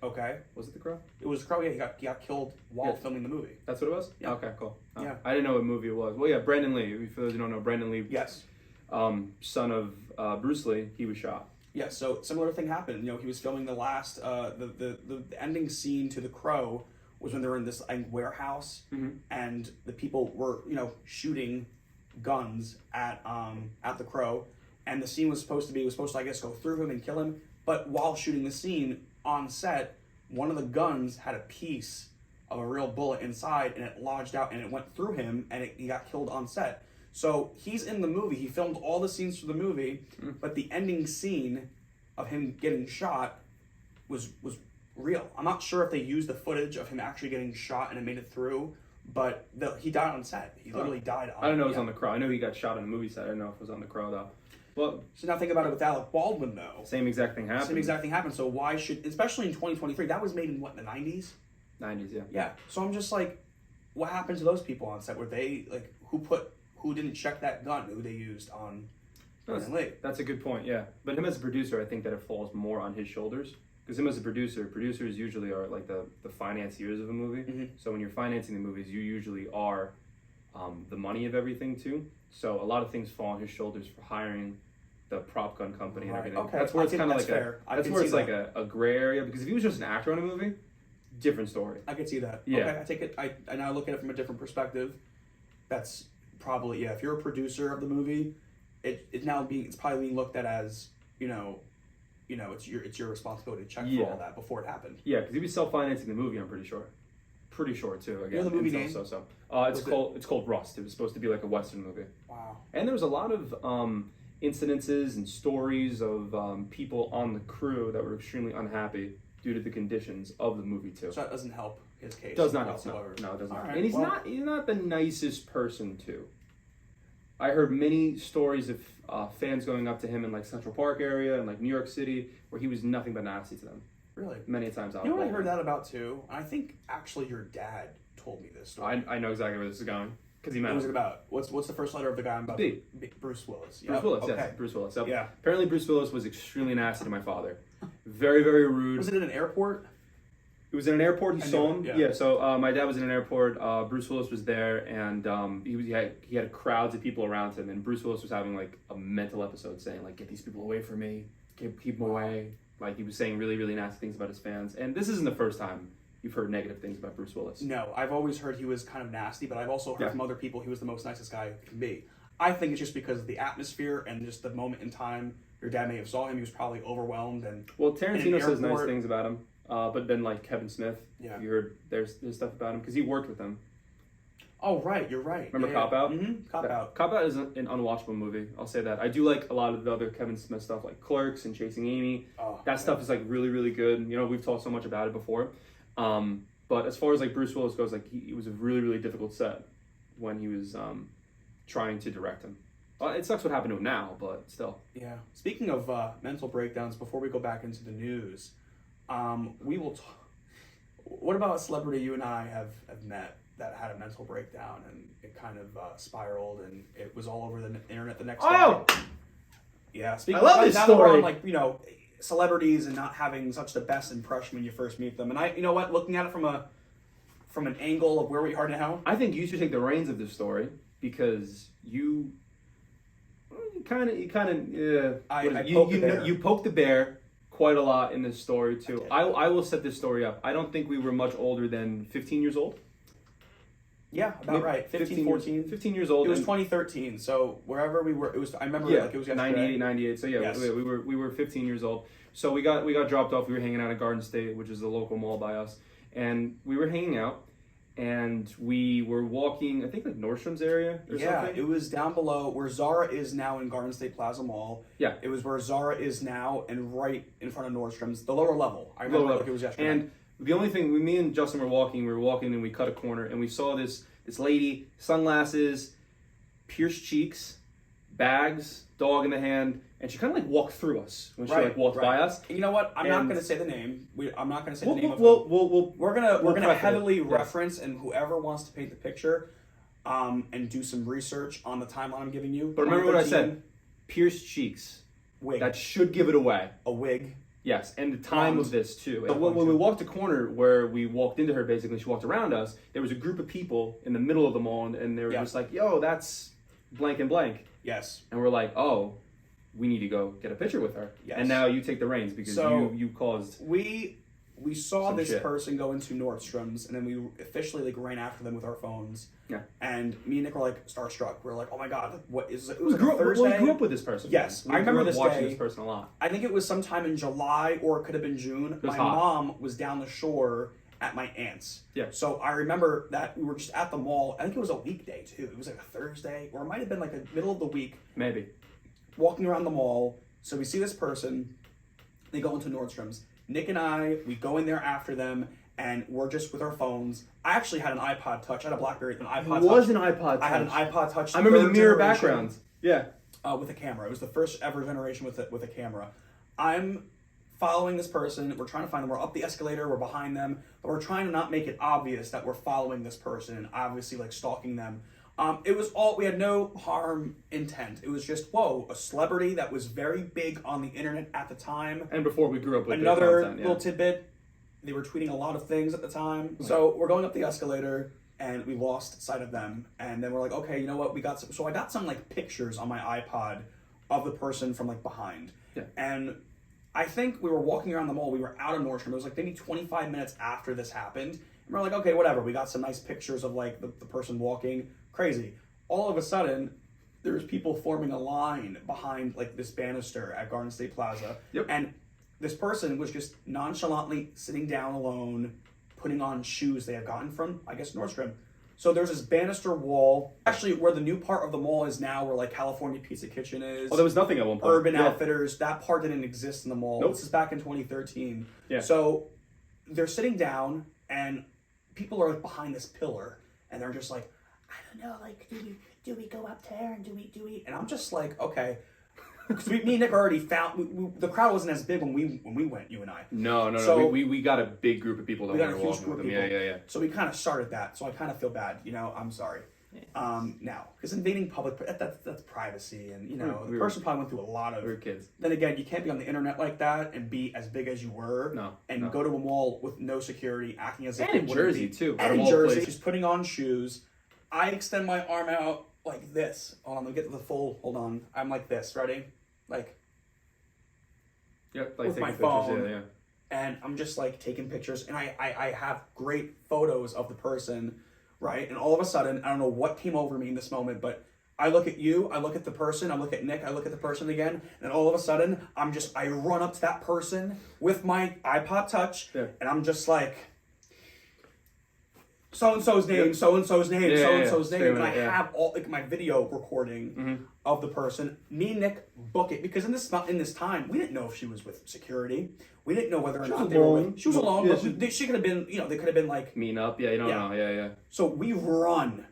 okay. Was it The Crow? It was Crow. Yeah, he got killed while filming the movie. That's what it was. Yeah. Okay, cool. Yeah. I didn't know what movie it was. Well, yeah, Brandon Lee. For those who don't know, Brandon Lee. Yes. Son of Bruce Lee. He was shot. Yeah. So similar thing happened. You know, he was filming the last the ending scene to The Crow was when they were in this warehouse, and the people were shooting guns at The Crow, and the scene was supposed to I guess go through him and kill him. But while shooting the scene on set, one of the guns had a piece of a real bullet inside, and it lodged out, and it went through him, and he got killed on set. So he's in the movie. He filmed all the scenes for the movie, but the ending scene of him getting shot was real. I'm not sure if they used the footage of him actually getting shot and it made it through, but he died on set. He literally died on set. I don't know it was on The Crow. I know he got shot on the movie set. I don't know if it was on The Crow, though. Well, so now think about it with Alec Baldwin, though. Same exact thing happened. So why should, especially in 2023, that was made in what, the 90s? 90s, yeah. Yeah. So I'm just like, what happened to those people on set? Were they like who didn't check that gun? Who they used on Brandon Lee? That's a good point. Yeah, but him as a producer, I think that it falls more on his shoulders. Because him as a producers usually are like the financiers of a movie. Mm-hmm. So when you're financing the movies, you usually are the money of everything too. So a lot of things fall on his shoulders for hiring the prop gun company and everything. Okay. That's where it's kind of like like a gray area. Because if he was just an actor in a movie, different story. I could see that. Yeah. Okay, I take it. I now look at it from a different perspective. That's probably if you're a producer of the movie, it's probably being looked at as it's your responsibility to check for all that before it happened. Yeah, because he was self-financing the movie. I'm pretty sure too. Again, you know the movie name? It's called Rust. It was supposed to be like a Western movie. Wow. And there was a lot of incidences and stories of people on the crew that were extremely unhappy due to the conditions of the movie too. So that doesn't help his case. Does not whatsoever. No, it does not. Right, and he's not the nicest person too. I heard many stories of fans going up to him in like Central Park area and like New York City where he was nothing but nasty to them. Really? Many times. You know what I heard that about too? I think actually your dad told me this story. I know exactly where this is going because he met. What was it about? What's the first letter of the guy I'm about? B. Bruce Willis. Yep. Bruce Willis. Okay. Yes. Bruce Willis. So yeah. Apparently Bruce Willis was extremely nasty to my father. Very, very rude. Was it in an airport? It was in an airport. He saw him. Yeah. So my dad was in an airport. Bruce Willis was there, and he had crowds of people around him. And Bruce Willis was having like a mental episode, saying like, "Get these people away from me. Keep them away." Like he was saying really, really nasty things about his fans. And this isn't the first time you've heard negative things about Bruce Willis. No, I've always heard he was kind of nasty, but I've also heard from other people he was the most nicest guy can be. I think it's just because of the atmosphere and just the moment in time. Your dad may have saw him. He was probably overwhelmed. And Well, Tarantino says nice airport- things about him. But then like Kevin Smith, Yeah. you heard there's stuff about him because he worked with him. Oh, right. You're right. Remember Cop Out? Mm-hmm. Cop Out. Cop Out is an unwatchable movie. I'll say that. I do like a lot of the other Kevin Smith stuff, like Clerks and Chasing Amy. Oh, That stuff is like really, really good. You know, we've talked so much about it before. But as far as like Bruce Willis goes, like he was a really, really difficult set when he was trying to direct him. It sucks what happened to him now, but still. Yeah. Speaking of mental breakdowns, before we go back into the news, we will. What about a celebrity you and I have met that had a mental breakdown and it kind of spiraled and it was all over the internet the next day? Yeah. Speaking I love of, this now that we're story. on, like, you know, celebrities and not having such the best impression when you first meet them, and I, you know what, looking at it from an angle of where we are now. I think you should take the reins of this story because you kind of you poked the bear quite a lot in this story too. I will set this story up. I don't think we were much older than 15 years old. Yeah, about right. 15, 14. 15 years old. It was 2013, so wherever we were, it was. I remember like it was yesterday. 98, 98. So yeah, Yes. we were 15 years old. So we got dropped off. We were hanging out at Garden State, which is the local mall by us, and we were hanging out, and we were walking. I think like Nordstrom's area or something. It was down below where Zara is now in Garden State Plaza Mall. Yeah, it was where Zara is now, and right in front of Nordstrom's, the lower level. I remember like it was yesterday. And the only thing, me and Justin were walking and we cut a corner and we saw this lady, sunglasses, pierced cheeks, bags, dog in the hand, and she kind of like walked through us when she like walked by us. And you know what? I'm not going to say the name. I'm not going to say the name of we're gonna heavily reference, and whoever wants to paint the picture, and do some research on the timeline I'm giving you. But remember what I said: pierced cheeks. Wig. That should give it away. A wig. Yes, and the time of this too. And when we walked the corner where we walked into her, basically, she walked around us. There was a group of people in the middle of the mall, and they were just like, "Yo, that's blank and blank." Yes. And we're like, "Oh, we need to go get a picture with her." Yes. And now you take the reins because you caused. We saw this shit. person go into Nordstrom's, and then we officially like ran after them with our phones. Yeah. And me and Nick were like starstruck. We were like, "Oh my god, what is it?" It We was like a Thursday. grew up with this person. Yes, I remember this watching day. this person a lot. I think it was sometime in July, or it could have been June. My mom was down the shore at my aunt's. Yeah. So I remember that we were just at the mall. I think it was a weekday too. It was like a Thursday, or it might have been like a middle of the week. Maybe. Walking around the mall. So we see this person. They go into Nordstrom's. Nick and I, we go in there after them, and we're just with our phones. I actually had an iPod Touch. I had a BlackBerry, an iPod Touch. It was an iPod Touch. I had an iPod Touch. I remember the mirror generation, background. Yeah. with a camera. It was the first ever generation with a camera. I'm following this person. We're trying to find them. We're up the escalator. We're behind them, but we're trying to not make it obvious that we're following this person and obviously like stalking them. It was all, we had no harm intent. It was just, whoa, a celebrity that was very big on the internet at the time. And before we grew up with another content, little tidbit, they were tweeting a lot of things at the time. So we're going up the escalator and we lost sight of them. And then we're like, okay, you know what? So I got some like pictures on my iPod of the person from like behind. Yeah. And I think we were walking around the mall. We were out of Nordstrom. It was like maybe 25 minutes after this happened. And we're like, okay, whatever. We got some nice pictures of like the person walking. Crazy. All of a sudden, there's people forming a line behind like this banister at Garden State Plaza. Yep. And this person was just nonchalantly sitting down alone, putting on shoes they had gotten from, I guess, Nordstrom. So there's this banister wall, actually where the new part of the mall is now, where like California Pizza Kitchen is. Oh, there was nothing at one point. Urban Outfitters, that part didn't exist in the mall. Nope. This is back in 2013. Yeah. So they're sitting down and people are like behind this pillar and they're just like, I don't know, like, do we go up there and do we? And I'm just like, okay. Because me and Nick already found, the crowd wasn't as big when we went, you and I. No. So, we got a big group of people that we got were a huge walking group with of them. people. Yeah. So we kind of started that. So I kind of feel bad, I'm sorry. Now, because invading public, that's privacy, and the person probably went through a lot of. We were kids. Then again, you can't be on the internet like that and be as big as you were. No. Go to a mall with no security, acting as if And in it wouldn't Jersey be. too. And in Jersey, she's putting on shoes. I extend my arm out like this. Hold on, let me get to the full. Hold on, I'm like this. Ready? Like. Yep. Like with my pictures, phone. Yeah. And I'm just like taking pictures, and I have great photos of the person, right? And all of a sudden, I don't know what came over me in this moment, but I look at you, I look at the person, I look at Nick, I look at the person again, and all of a sudden, I run up to that person with my iPod Touch, and I'm just like, so-and-so's name, so-and-so's name, so-and-so's name, and I have all like my video recording of the person. Me and Nick book it, because in this time, we didn't know if she was with security. We didn't know whether or not they were with. She was alone, but she could have been, they could have been like... Meeting up, you don't know, So we run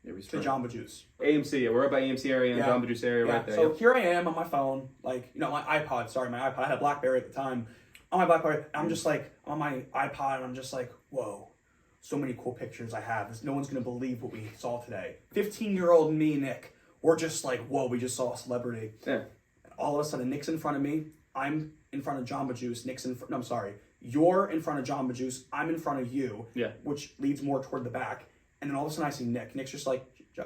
to Jamba Juice. AMC, we're up by AMC area and Jamba Juice area right there. So here I am on my phone, like, my iPod, I had a BlackBerry at the time. On my BlackBerry, I'm just like, on my iPod, and I'm just like, whoa, so many cool pictures I have. No one's going to believe what we saw today. 15-year-old me, Nick, we're just like, whoa, we just saw a celebrity. Yeah. And all of a sudden, Nick's in front of me. I'm in front of Jamba Juice. You're in front of Jamba Juice. I'm in front of you, which leads more toward the back. And then all of a sudden I see Nick. Nick's just like,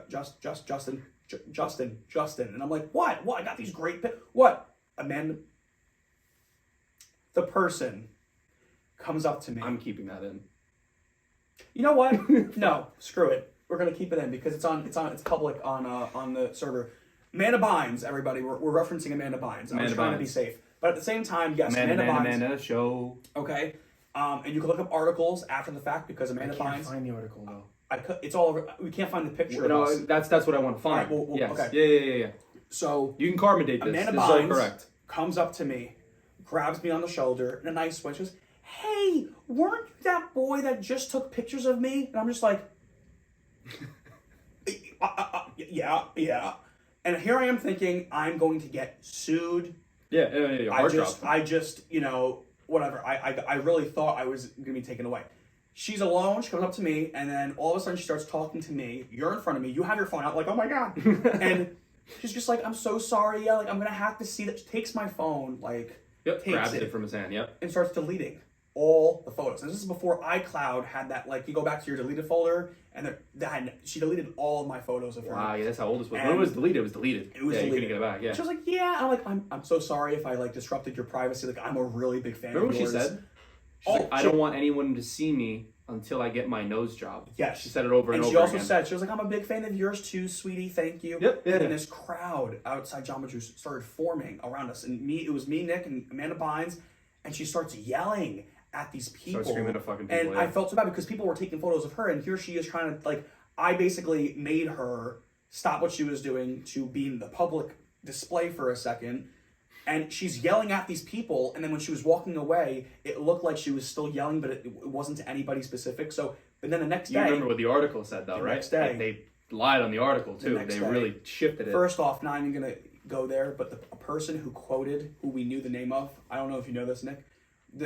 Justin. And I'm like, what? I got these great what? Amanda. The person comes up to me. I'm keeping that in. You know what? No, screw it. We're gonna keep it in because it's public on the server. Amanda Bynes, everybody. We're referencing Amanda Bynes. I was trying to be safe. But at the same time, yes, Amanda Bynes. Amanda, show. Okay. And you can look up articles after the fact because Amanda Bynes. I can't find the article though. It's all over. We can't find the picture. No, of us. that's what I want to find. Right, yes. Okay. Yeah. So you can carbon date this. Amanda This Bynes is all correct. Comes up to me, grabs me on the shoulder in a nice way. She goes, "Hey, weren't you that boy that just took pictures of me?" And I'm just like, yeah. And here I am thinking I'm going to get sued. Yeah. I just, whatever. I really thought I was going to be taken away. She's alone. She comes up to me, and then all of a sudden she starts talking to me. You're in front of me. You have your phone out, like, oh my god. And she's just like, I'm so sorry. Yeah, like I'm gonna have to see that. She takes my phone, like, grabs it from his hand. Yep. And starts deleting all the photos. And this is before iCloud had that. Like, you go back to your deleted folder, and she deleted all of my photos of her. Wow, yeah, that's how old this was. When it was deleted, it was deleted. It was deleted. You couldn't get it back. Yeah. She was like, yeah. I'm so sorry if I like disrupted your privacy. Like, I'm a really big fan. Remember of yours. What she said? She's like, I don't want anyone to see me until I get my nose job. Yes. She said it over and over again. And she also said, she was like, I'm a big fan of yours too, sweetie, thank you. Yep. And then this crowd outside Jamba Juice started forming around us. And it was me, Nick, and Amanda Bynes, and she starts yelling at these people. Starts screaming at fucking people, and I felt so bad because people were taking photos of her, and here she is trying to, like, I basically made her stop what she was doing to be in the public display for a second. And she's yelling at these people, and then when she was walking away, it looked like she was still yelling, but it wasn't to anybody specific. So, but then the next day... You remember what the article said, though, right? Next day... They lied on the article, too. They really shifted it. First off, not even going to go there, but a person who we knew the name of, I don't know if you know this, Nick,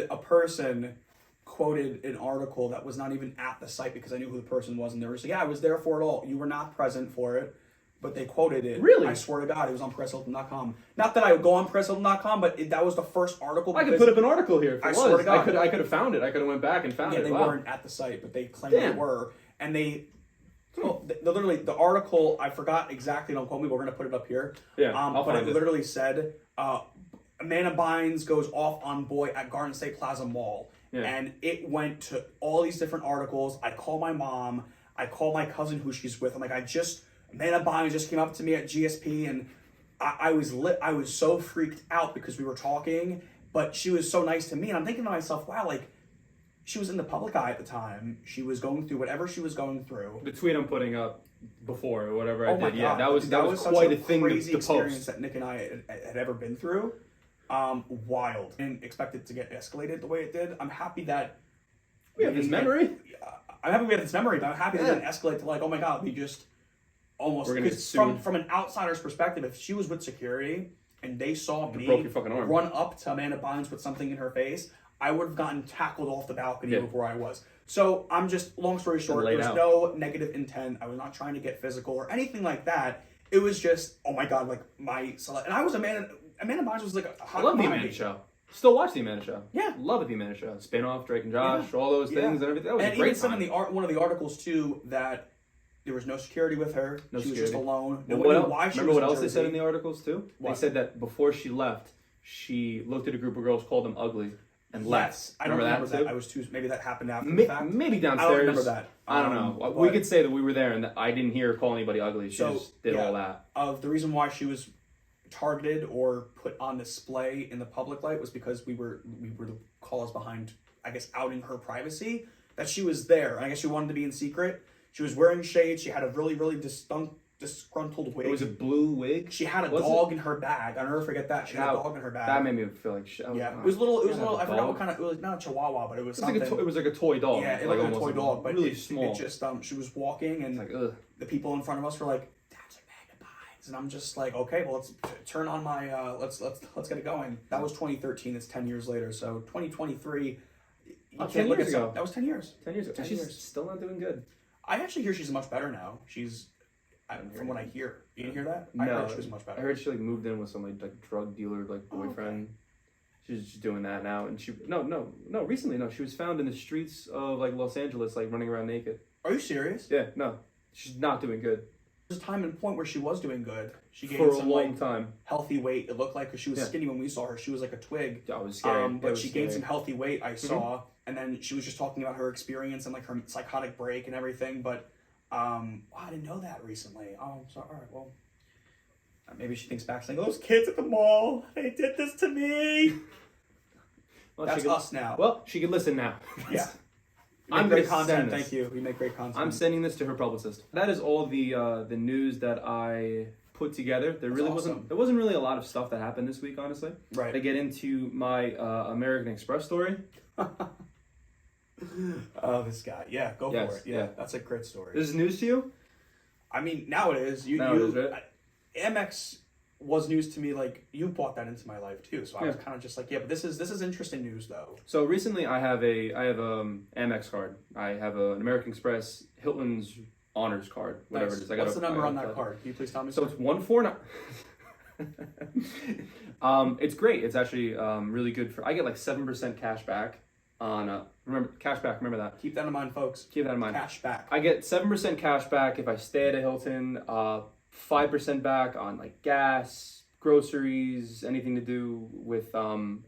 a person quoted an article that was not even at the site because I knew who the person was, and they were saying, yeah, I was there for it all. You were not present for it. But they quoted it. Really? I swear to God, it was on PressHilton.com. Not that I would go on PressHilton.com, but that was the first article. I could put up an article here if it I was. Swear to God. I could have found it. I could have went back and found it. Yeah, they weren't at the site, but they claimed they were. And literally, the article, I forgot exactly, don't quote me, but we're going to put it up here. Yeah, but it literally said, Amanda Bynes goes off on boy at Garden State Plaza Mall. Yeah. And it went to all these different articles. I call my mom. I call my cousin who she's with. I'm like, Amanda Bynes just came up to me at GSP, and I was so freaked out because we were talking, but she was so nice to me, and I'm thinking to myself, wow, like, she was in the public eye at the time. She was going through whatever she was going through. The tweet I'm putting up before or whatever I did, my God. Yeah, that was such quite a thing crazy to experience post. that Nick and I had ever been through. Wild. Didn't expect it to get escalated the way it did. I'm happy that we have this memory. I'm happy we have this memory, but I'm happy that it didn't escalate to like, oh my God, we just almost, because from an outsider's perspective, if she was with security and they saw me run up to Amanda Bynes with something in her face, I would have gotten tackled off the balcony of where I was. So I'm just, long story short, there was no negative intent. I was not trying to get physical or anything like that. It was just, oh my God, like and I was Amanda Bynes was like a hot I love the Amanda show. Still watch the Amanda show. Yeah. Love it, the Amanda show. Spin-off, Drake and Josh, all those things and everything. That was a great time. And even one of the articles too, that there was no security with her. She was just alone. Remember what else they said in the articles too? They said that before she left, she looked at a group of girls, called them ugly, and left. I don't remember that. too? I was too. Maybe that happened after the fact. Maybe downstairs. I don't remember that. I don't know. We could say that we were there and that I didn't hear her call anybody ugly. She just did all that. The reason why she was targeted or put on display in the public light was because we were the cause behind, I guess, outing her privacy. That she was there. I guess she wanted to be in secret. She was wearing shades. She had a really, really disgruntled wig. It was a blue wig. She had a dog in her bag. I'll never forget that. She had a dog in her bag. That made me feel like shit. Yeah, it was a little. I forgot what kind of. It was not a Chihuahua, but it was something. It was like a toy dog. Yeah, it was like a toy dog, but really small. It just she was walking, and like, ugh. The people in front of us were like, "That's Amanda Bynes," and I'm just like, "Okay, well, let's turn on my let's get it going." That was 2013. It's 10 years later, so 2023. 10 years ago. That was 10 years. 10 years ago. She's still not doing good. I actually hear she's much better now. From what I hear. You didn't hear that? No, I heard she was much better. I heard she moved in with some like drug dealer boyfriend. She's just doing that now, and recently she was found in the streets of Los Angeles running around naked. Are you serious? Yeah, no, she's not doing good. There's a time and point where she was doing good. She gained for a some long time healthy weight. It looked like because she was skinny when we saw her. She was like a twig. I was scared. But she gained some healthy weight. I saw, and then she was just talking about her experience and her psychotic break and everything. But I didn't know that recently. Oh, sorry. All right, well, maybe she thinks back saying, "Those kids at the mall, they did this to me." Well, that's us now. Well, she can listen now. Yeah. I'm great content. Thank you. We make great content. I'm sending this to her publicist. That is all the news that I put together. There wasn't really a lot of stuff that happened this week, honestly. Right. To get into my American Express story. Oh, this guy. Yeah, go for it. Yeah, that's a great story. This is news to you? I mean, now it is. It is, right? Amex was news to me. You brought that into my life too, so I was kind of just like, yeah, but this is interesting news though. So recently, I have Amex card. I have an American Express Hilton's Honors card, whatever it is. What's the number on that card? Can you please tell me? So it's 149. It's great. It's actually really good for. I get 7% cash back on. Remember cash back. Remember that. Keep that in mind, folks. Keep that in mind. Cash back. I get 7% cash back if I stay at a Hilton. 5% back on gas, groceries, anything to do with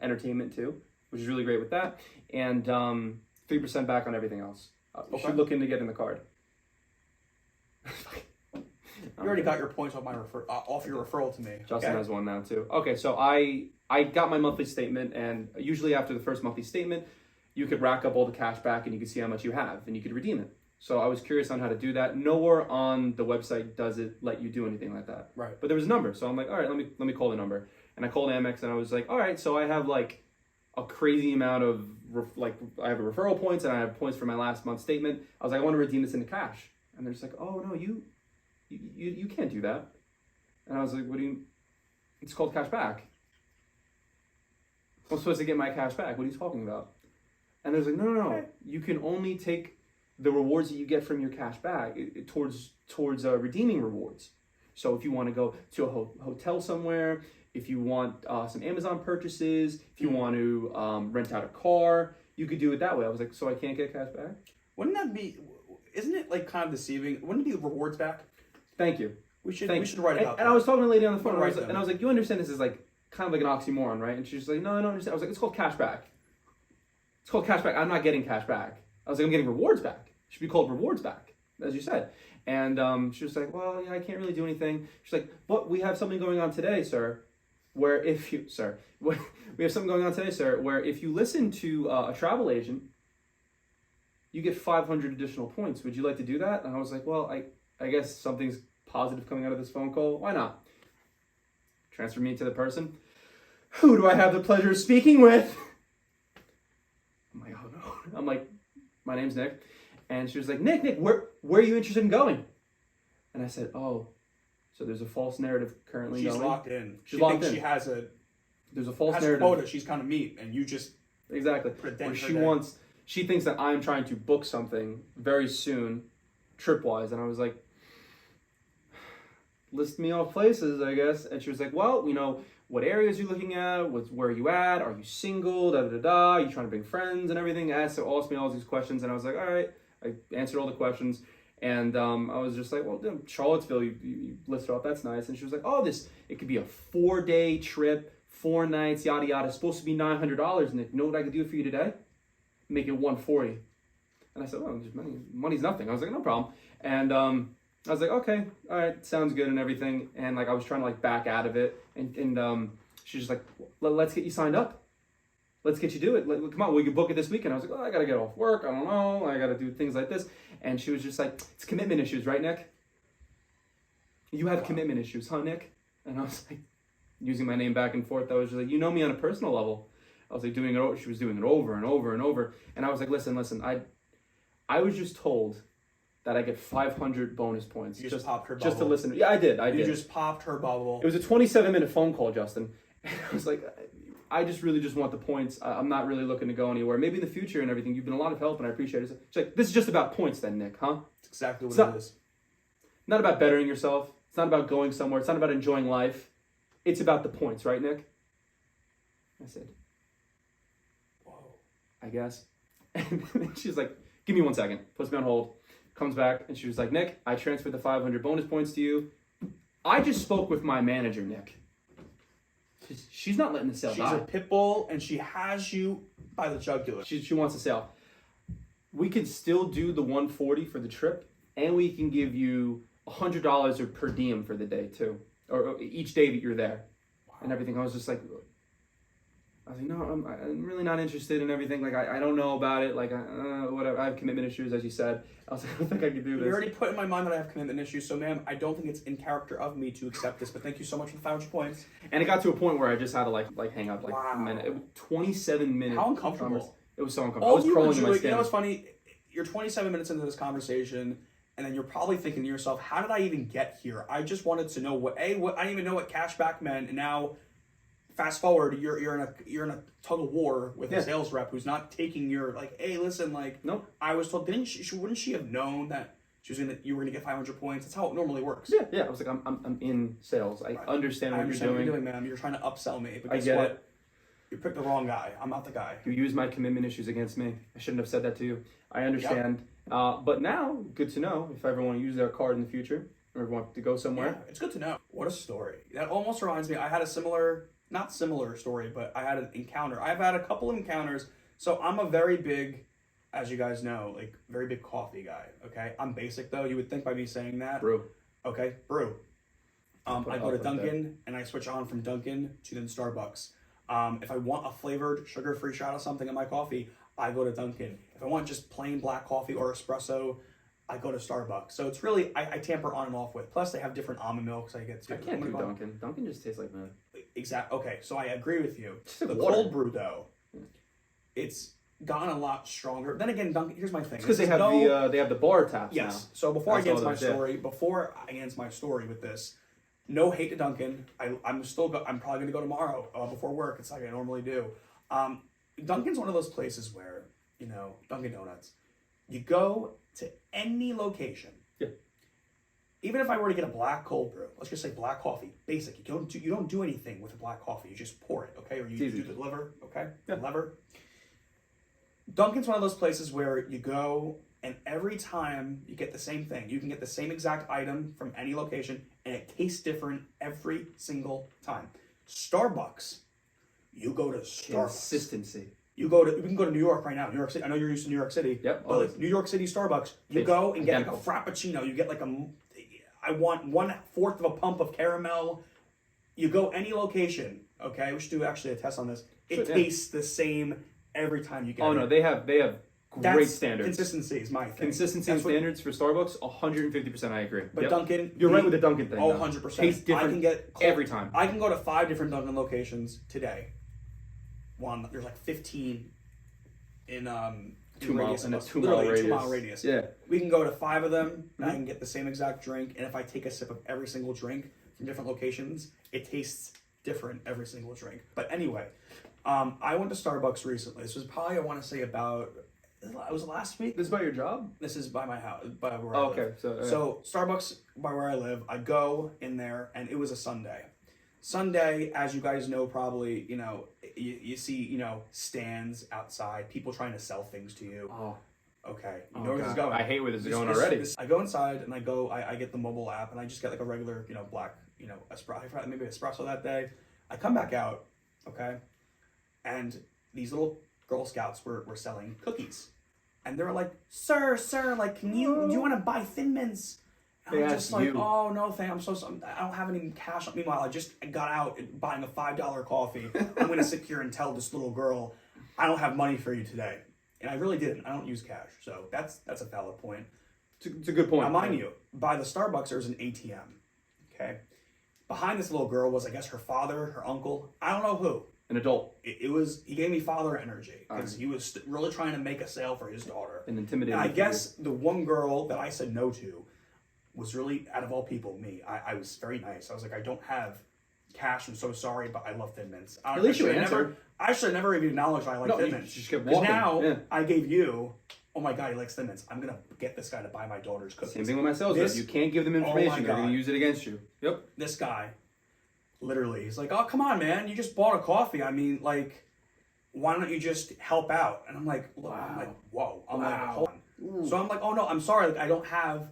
entertainment too, which is really great with that, and 3% back on everything else. You should look into getting the card. You already got your points off off your referral to me. Justin has one now too. Okay, so I got my monthly statement, and usually after the first monthly statement, you could rack up all the cash back and you could see how much you have and you could redeem it. So I was curious on how to do that. Nowhere on the website does it let you do anything like that. Right. But there was a number, so I'm like, all right, let me call the number. And I called Amex, and I was like, all right, so I have a crazy amount of I have referral points, and I have points for my last month's statement. I was like, I want to redeem this into cash, and they're just like, oh no, you can't do that. And I was like, what do you? It's called cash back. I'm supposed to get my cash back. What are you talking about? And they're like, no, you can only take the rewards that you get from your cash back towards redeeming rewards. So if you want to go to a hotel somewhere, if you want some Amazon purchases, if you want to rent out a car, you could do it that way. I was like, so I can't get cash back? Isn't it kind of deceiving? Wouldn't it be rewards back? Thank you. We should write about that. And I was talking to a lady on the phone, and I was like, you understand this is kind of an oxymoron, right? And she's like, no, I don't understand. I was like, it's called cash back. It's called cash back. I'm not getting cash back. I was like, I'm getting rewards back. It should be called rewards back, as you said. And she was like, well, yeah, I can't really do anything. She's like, but we have something going on today, sir, where we have something going on today, sir, where if you listen to a travel agent, you get 500 additional points. Would you like to do that? And I was like, well, I guess something's positive coming out of this phone call. Why not? Transfer me to the person. Who do I have the pleasure of speaking with? I'm like, oh no. I'm like, my name's Nick. And she was like, Nick, where are you interested in going? And I said, oh, so there's a false narrative currently going. She's locked in. She's locked in. She has there's a false has narrative. A quota she's kind of meet, and you just exactly. She thinks that I'm trying to book something very soon, trip-wise. And I was like, list me off places, I guess. And she was like, well, what areas are you looking at? Where are you at? Are you single? Are you trying to bring friends and everything? Asked me all these questions, and I was like, all right. I answered all the questions, and I was just like, well, Charlottesville, you listed off, that's nice. And she was like, oh, it could be a 4-day trip 4 nights, yada yada. It's supposed to be $900, Nick. You know what I could do for you today? Make it $140. And I said, oh, just money's nothing. I was like, no problem. And I was like, okay, all right, sounds good and everything. And like I was trying to like back out of it, and she's just like, let's get you signed up. Let's get you do it. Come on, we can book it this weekend. I was like, oh, I gotta get off work. I don't know. I gotta do things like this. And she was just like, it's commitment issues, right, Nick? You have commitment issues, huh, Nick? And I was like, using my name back and forth. I was just like, you know me on a personal level. I was like doing it over. She was doing it over and over and over. And I was like, listen. I was just told that I get 500 bonus points. You just popped her bubble. Just to listen. Yeah, I did. You just popped her bubble. It was a 27-minute phone call, Justin. And I was like, I just really just want the points. I'm not really looking to go anywhere. Maybe in the future and everything. You've been a lot of help and I appreciate it. She's like, this is just about points then, Nick, huh? It's exactly what it is. Not about bettering yourself. It's not about going somewhere. It's not about enjoying life. It's about the points, right, Nick? I said, whoa, I guess. And then she's like, give me 1 second. Puts me on hold. Comes back and she was like, Nick, I transferred the 500 bonus points to you. I just spoke with my manager, Nick. She's not letting the sale die. She's a pit bull and she has you by the jugular. She wants the sale. We can still do the 140 for the trip, and we can give you $100 or per diem for the day too, or each day that you're there, and everything. I was just like, no, I'm really not interested in everything. Like, I don't know about it. Like, whatever. I have commitment issues, as you said. I was like, I don't think I can do this. You already put in my mind that I have commitment issues, so ma'am, I don't think it's in character of me to accept this, but thank you so much for the 500 points. And it got to a point where I just had to like hang up a minute. It was 27 minutes. How uncomfortable. It was so uncomfortable. I was crawling in my skin. You know what's funny? You're 27 minutes into this conversation, and then you're probably thinking to yourself, how did I even get here? I just wanted to know what I didn't even know what cashback meant, and now fast forward, you're in a tug of war with a sales rep who's not taking your hey, listen, nope. I was told, wouldn't she have known that you were gonna get 500 points? That's how it normally works. Yeah. I was like, I'm in sales. I understand what you're doing. What you're doing, ma'am. You're trying to upsell me. But I get it. You picked the wrong guy. I'm not the guy. You used my commitment issues against me. I shouldn't have said that to you. I understand. Yep. But now, good to know if I ever want to use their card in the future or want to go somewhere. Yeah, it's good to know. What a story. That almost reminds me, I had not similar story, but I had an encounter. I've had a couple of encounters. So I'm a very big, as you guys know, very big coffee guy. Okay. I'm basic though. You would think by me saying that. Brew. Okay. Brew. I go to Dunkin' and I switch on from Dunkin' to then Starbucks. If I want a flavored sugar-free shot of something in my coffee, I go to Dunkin'. If I want just plain black coffee or espresso, I go to Starbucks. So it's really, I tamper on and off with. Plus, they have different almond milks I get too. I can't do Dunkin'. Dunkin' just tastes like that. Exactly. Okay, so I agree with you. Like the water. Cold brew, though, it's gotten a lot stronger. Then again, Dunkin', here's my thing. It's because they have the bar taps now. Yes. So before I get into my story with this, no hate to Dunkin'. I'm probably gonna go tomorrow before work. It's like I normally do. Dunkin's one of those places where, Dunkin' Donuts, you go to any location. Yeah. Even if I were to get a black cold brew, let's just say black coffee, basic. You don't do anything with a black coffee. You just pour it, okay? Or you do the lever, okay? Yeah. Lever. Dunkin's one of those places where you go and every time you get the same thing. You can get the same exact item from any location and it tastes different every single time. Starbucks, you go to Starbucks. Consistency. We can go to New York right now. New York City. I know you're used to New York City. Yep. But New York City Starbucks, you go and get a frappuccino. You get I want 1/4 of a pump of caramel. You go any location. Okay, we should do actually a test on this. It tastes the same every time you get it. Oh no, they have great standards. Consistency is my thing. Consistency and standards for Starbucks, 150%. I agree. But Dunkin', you're right with the Dunkin' thing. 100%. Tastes different. I can get every time. I can go to 5 different Dunkin' locations today. There's 15 in 2 miles in a 2 mile radius. Yeah. We can go to 5 of them and I can get the same exact drink. And if I take a sip of every single drink from different locations, it tastes different every single drink. But anyway, I went to Starbucks recently. This was probably, I want to say it was last week. This is by your job? This is by my house, by where I live. Okay. So Starbucks by where I live, I go in there and it was a Sunday. Sunday, as you guys know, probably, you see, stands outside, people trying to sell things to you. Oh. Okay. You know where this is going. I hate where this is going already. I go inside and I get the mobile app and I just get a regular, black, espresso, maybe espresso that day. I come back out okay? And these little Girl Scouts were selling cookies. And they were like, sir, like, do you want to buy Thin Mints? And I'm just like, oh, no, I'm so sorry. I don't have any cash. Meanwhile, I just got out buying a $5 coffee. I'm going to sit here and tell this little girl, I don't have money for you today. And I really didn't. I don't use cash. So that's a valid point. It's a good point. Now, mind you, by the Starbucks, there was an ATM. Okay? Behind this little girl was, I guess, her father, her uncle. I don't know who. An adult. He gave me father energy because he was really trying to make a sale for his daughter. An intimidating. And I guess the one girl that I said no to was really, out of all people, me. I was very nice. I was like, I don't have cash. I'm so sorry, but I love Thin Mints. At least you answered. I should have never even acknowledged I like Thin Mints. You just kept walking. Now I gave you, oh my God, he likes Thin Mints. I'm going to get this guy to buy my daughter's cookies. Same thing with my sales rep. You can't give them information. They're going to use it against you. Yep. This guy, literally, he's like, oh, come on, man. You just bought a coffee. I mean, like, why don't you just help out? And I'm like, wow. I'm like, whoa. I'm like, hold on. So I'm like, oh, no, I'm sorry. Like, I don't have.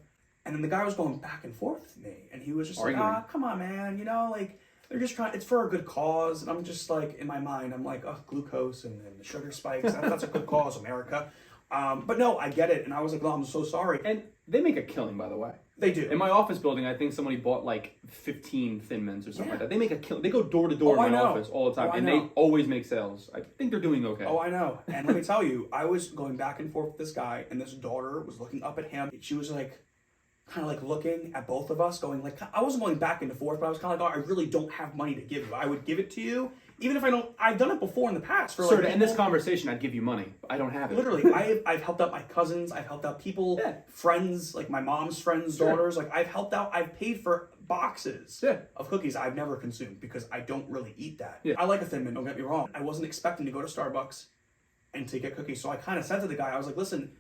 And then the guy was going back and forth with me. And he was just like, come on, man. You know, like, they're just trying, it's for a good cause. And I'm just like, in my mind, I'm like, oh, glucose and the sugar spikes. That's a good cause, America. But no, I get it. And I was like, oh, I'm so sorry. And they make a killing, by the way. They do. In my office building, I think somebody bought like 15 Thin Mints or something like that. They make a killing. They go door to door in my office all the time. And they always make sales. I think they're doing okay. Oh, I know. And let me tell you, I was going back and forth with this guy, and this daughter was looking up at him. She was like, kind of like looking at both of us, going like, I wasn't going back and forth, but I was kind of like, oh, I really don't have money to give you. I would give it to you, even if I don't. I've done it before in the past. Sir, to end this conversation, I'd give you money. But I don't have it. Literally, I've helped out my cousins. I've helped out people, friends, like my mom's friends' daughters. Like I've helped out. I've paid for boxes of cookies I've never consumed because I don't really eat that. Yeah. I like a Thin Mint, don't get me wrong. I wasn't expecting to go to Starbucks and to get cookies. So I kind of said to the guy, I was like, listen,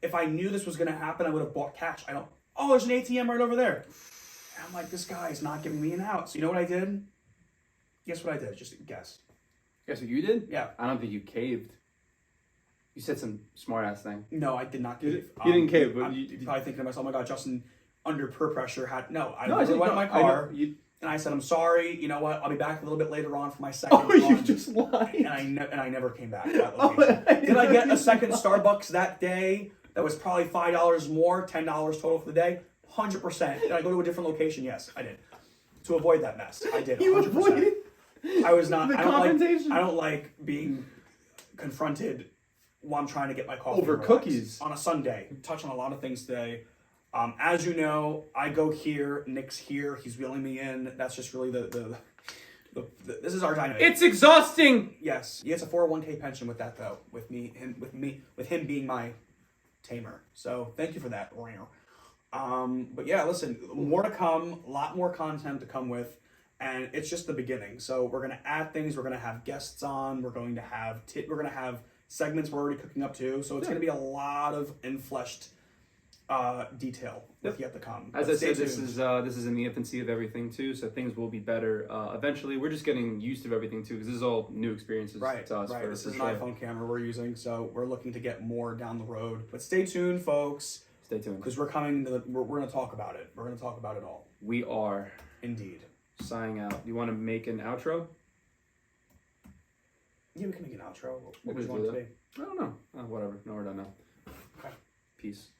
if I knew this was going to happen, I would have bought cash. Oh, there's an ATM right over there. And I'm like, this guy's not giving me an out. So you know what I did? Guess what I did? Just guess. Guess what you did? Yeah. I don't think you caved. You said some smart ass thing. No, I did not cave. You didn't cave, but you're probably thinking to myself, oh my God, Justin, under peer pressure, had. No, I went in my car and I said, I'm sorry. You know what? I'll be back a little bit later on for my second. Oh, you just lied. And I never came back to that location. Did I get a second Starbucks that day? That was probably $5 more, $10 total for the day. 100%. Did I go to a different location? Yes, I did. To avoid that mess, I did. 100%. You avoided. I was not. The compensation. I don't like being confronted while I'm trying to get my coffee over cookies on a Sunday. Touch on a lot of things today. As you know, I go here. Nick's here. He's wheeling me in. That's just really the this is our dynamic. It's exhausting. Yes, he gets a 401k pension with that though. With him being my tamer. So thank you for that, but yeah, listen, more to come, a lot more content to come with, and it's just the beginning. So we're gonna add things, we're gonna have guests on, we're going to have segments we're already cooking up to. So it's gonna be a lot of infleshed detail with yet to come. As I said, this is in the infancy of everything too, so things will be better eventually. We're just getting used to everything too, because this is all new experiences to us. Right. This is an iPhone camera we're using, so we're looking to get more down the road. But stay tuned, folks. Stay tuned, because we're coming. We're going to talk about it. We're going to talk about it all. We are indeed signing out. Do you want to make an outro? Yeah, we can make an outro. What would you want it to be? I don't know. Whatever. No, we're done now. Okay. Peace.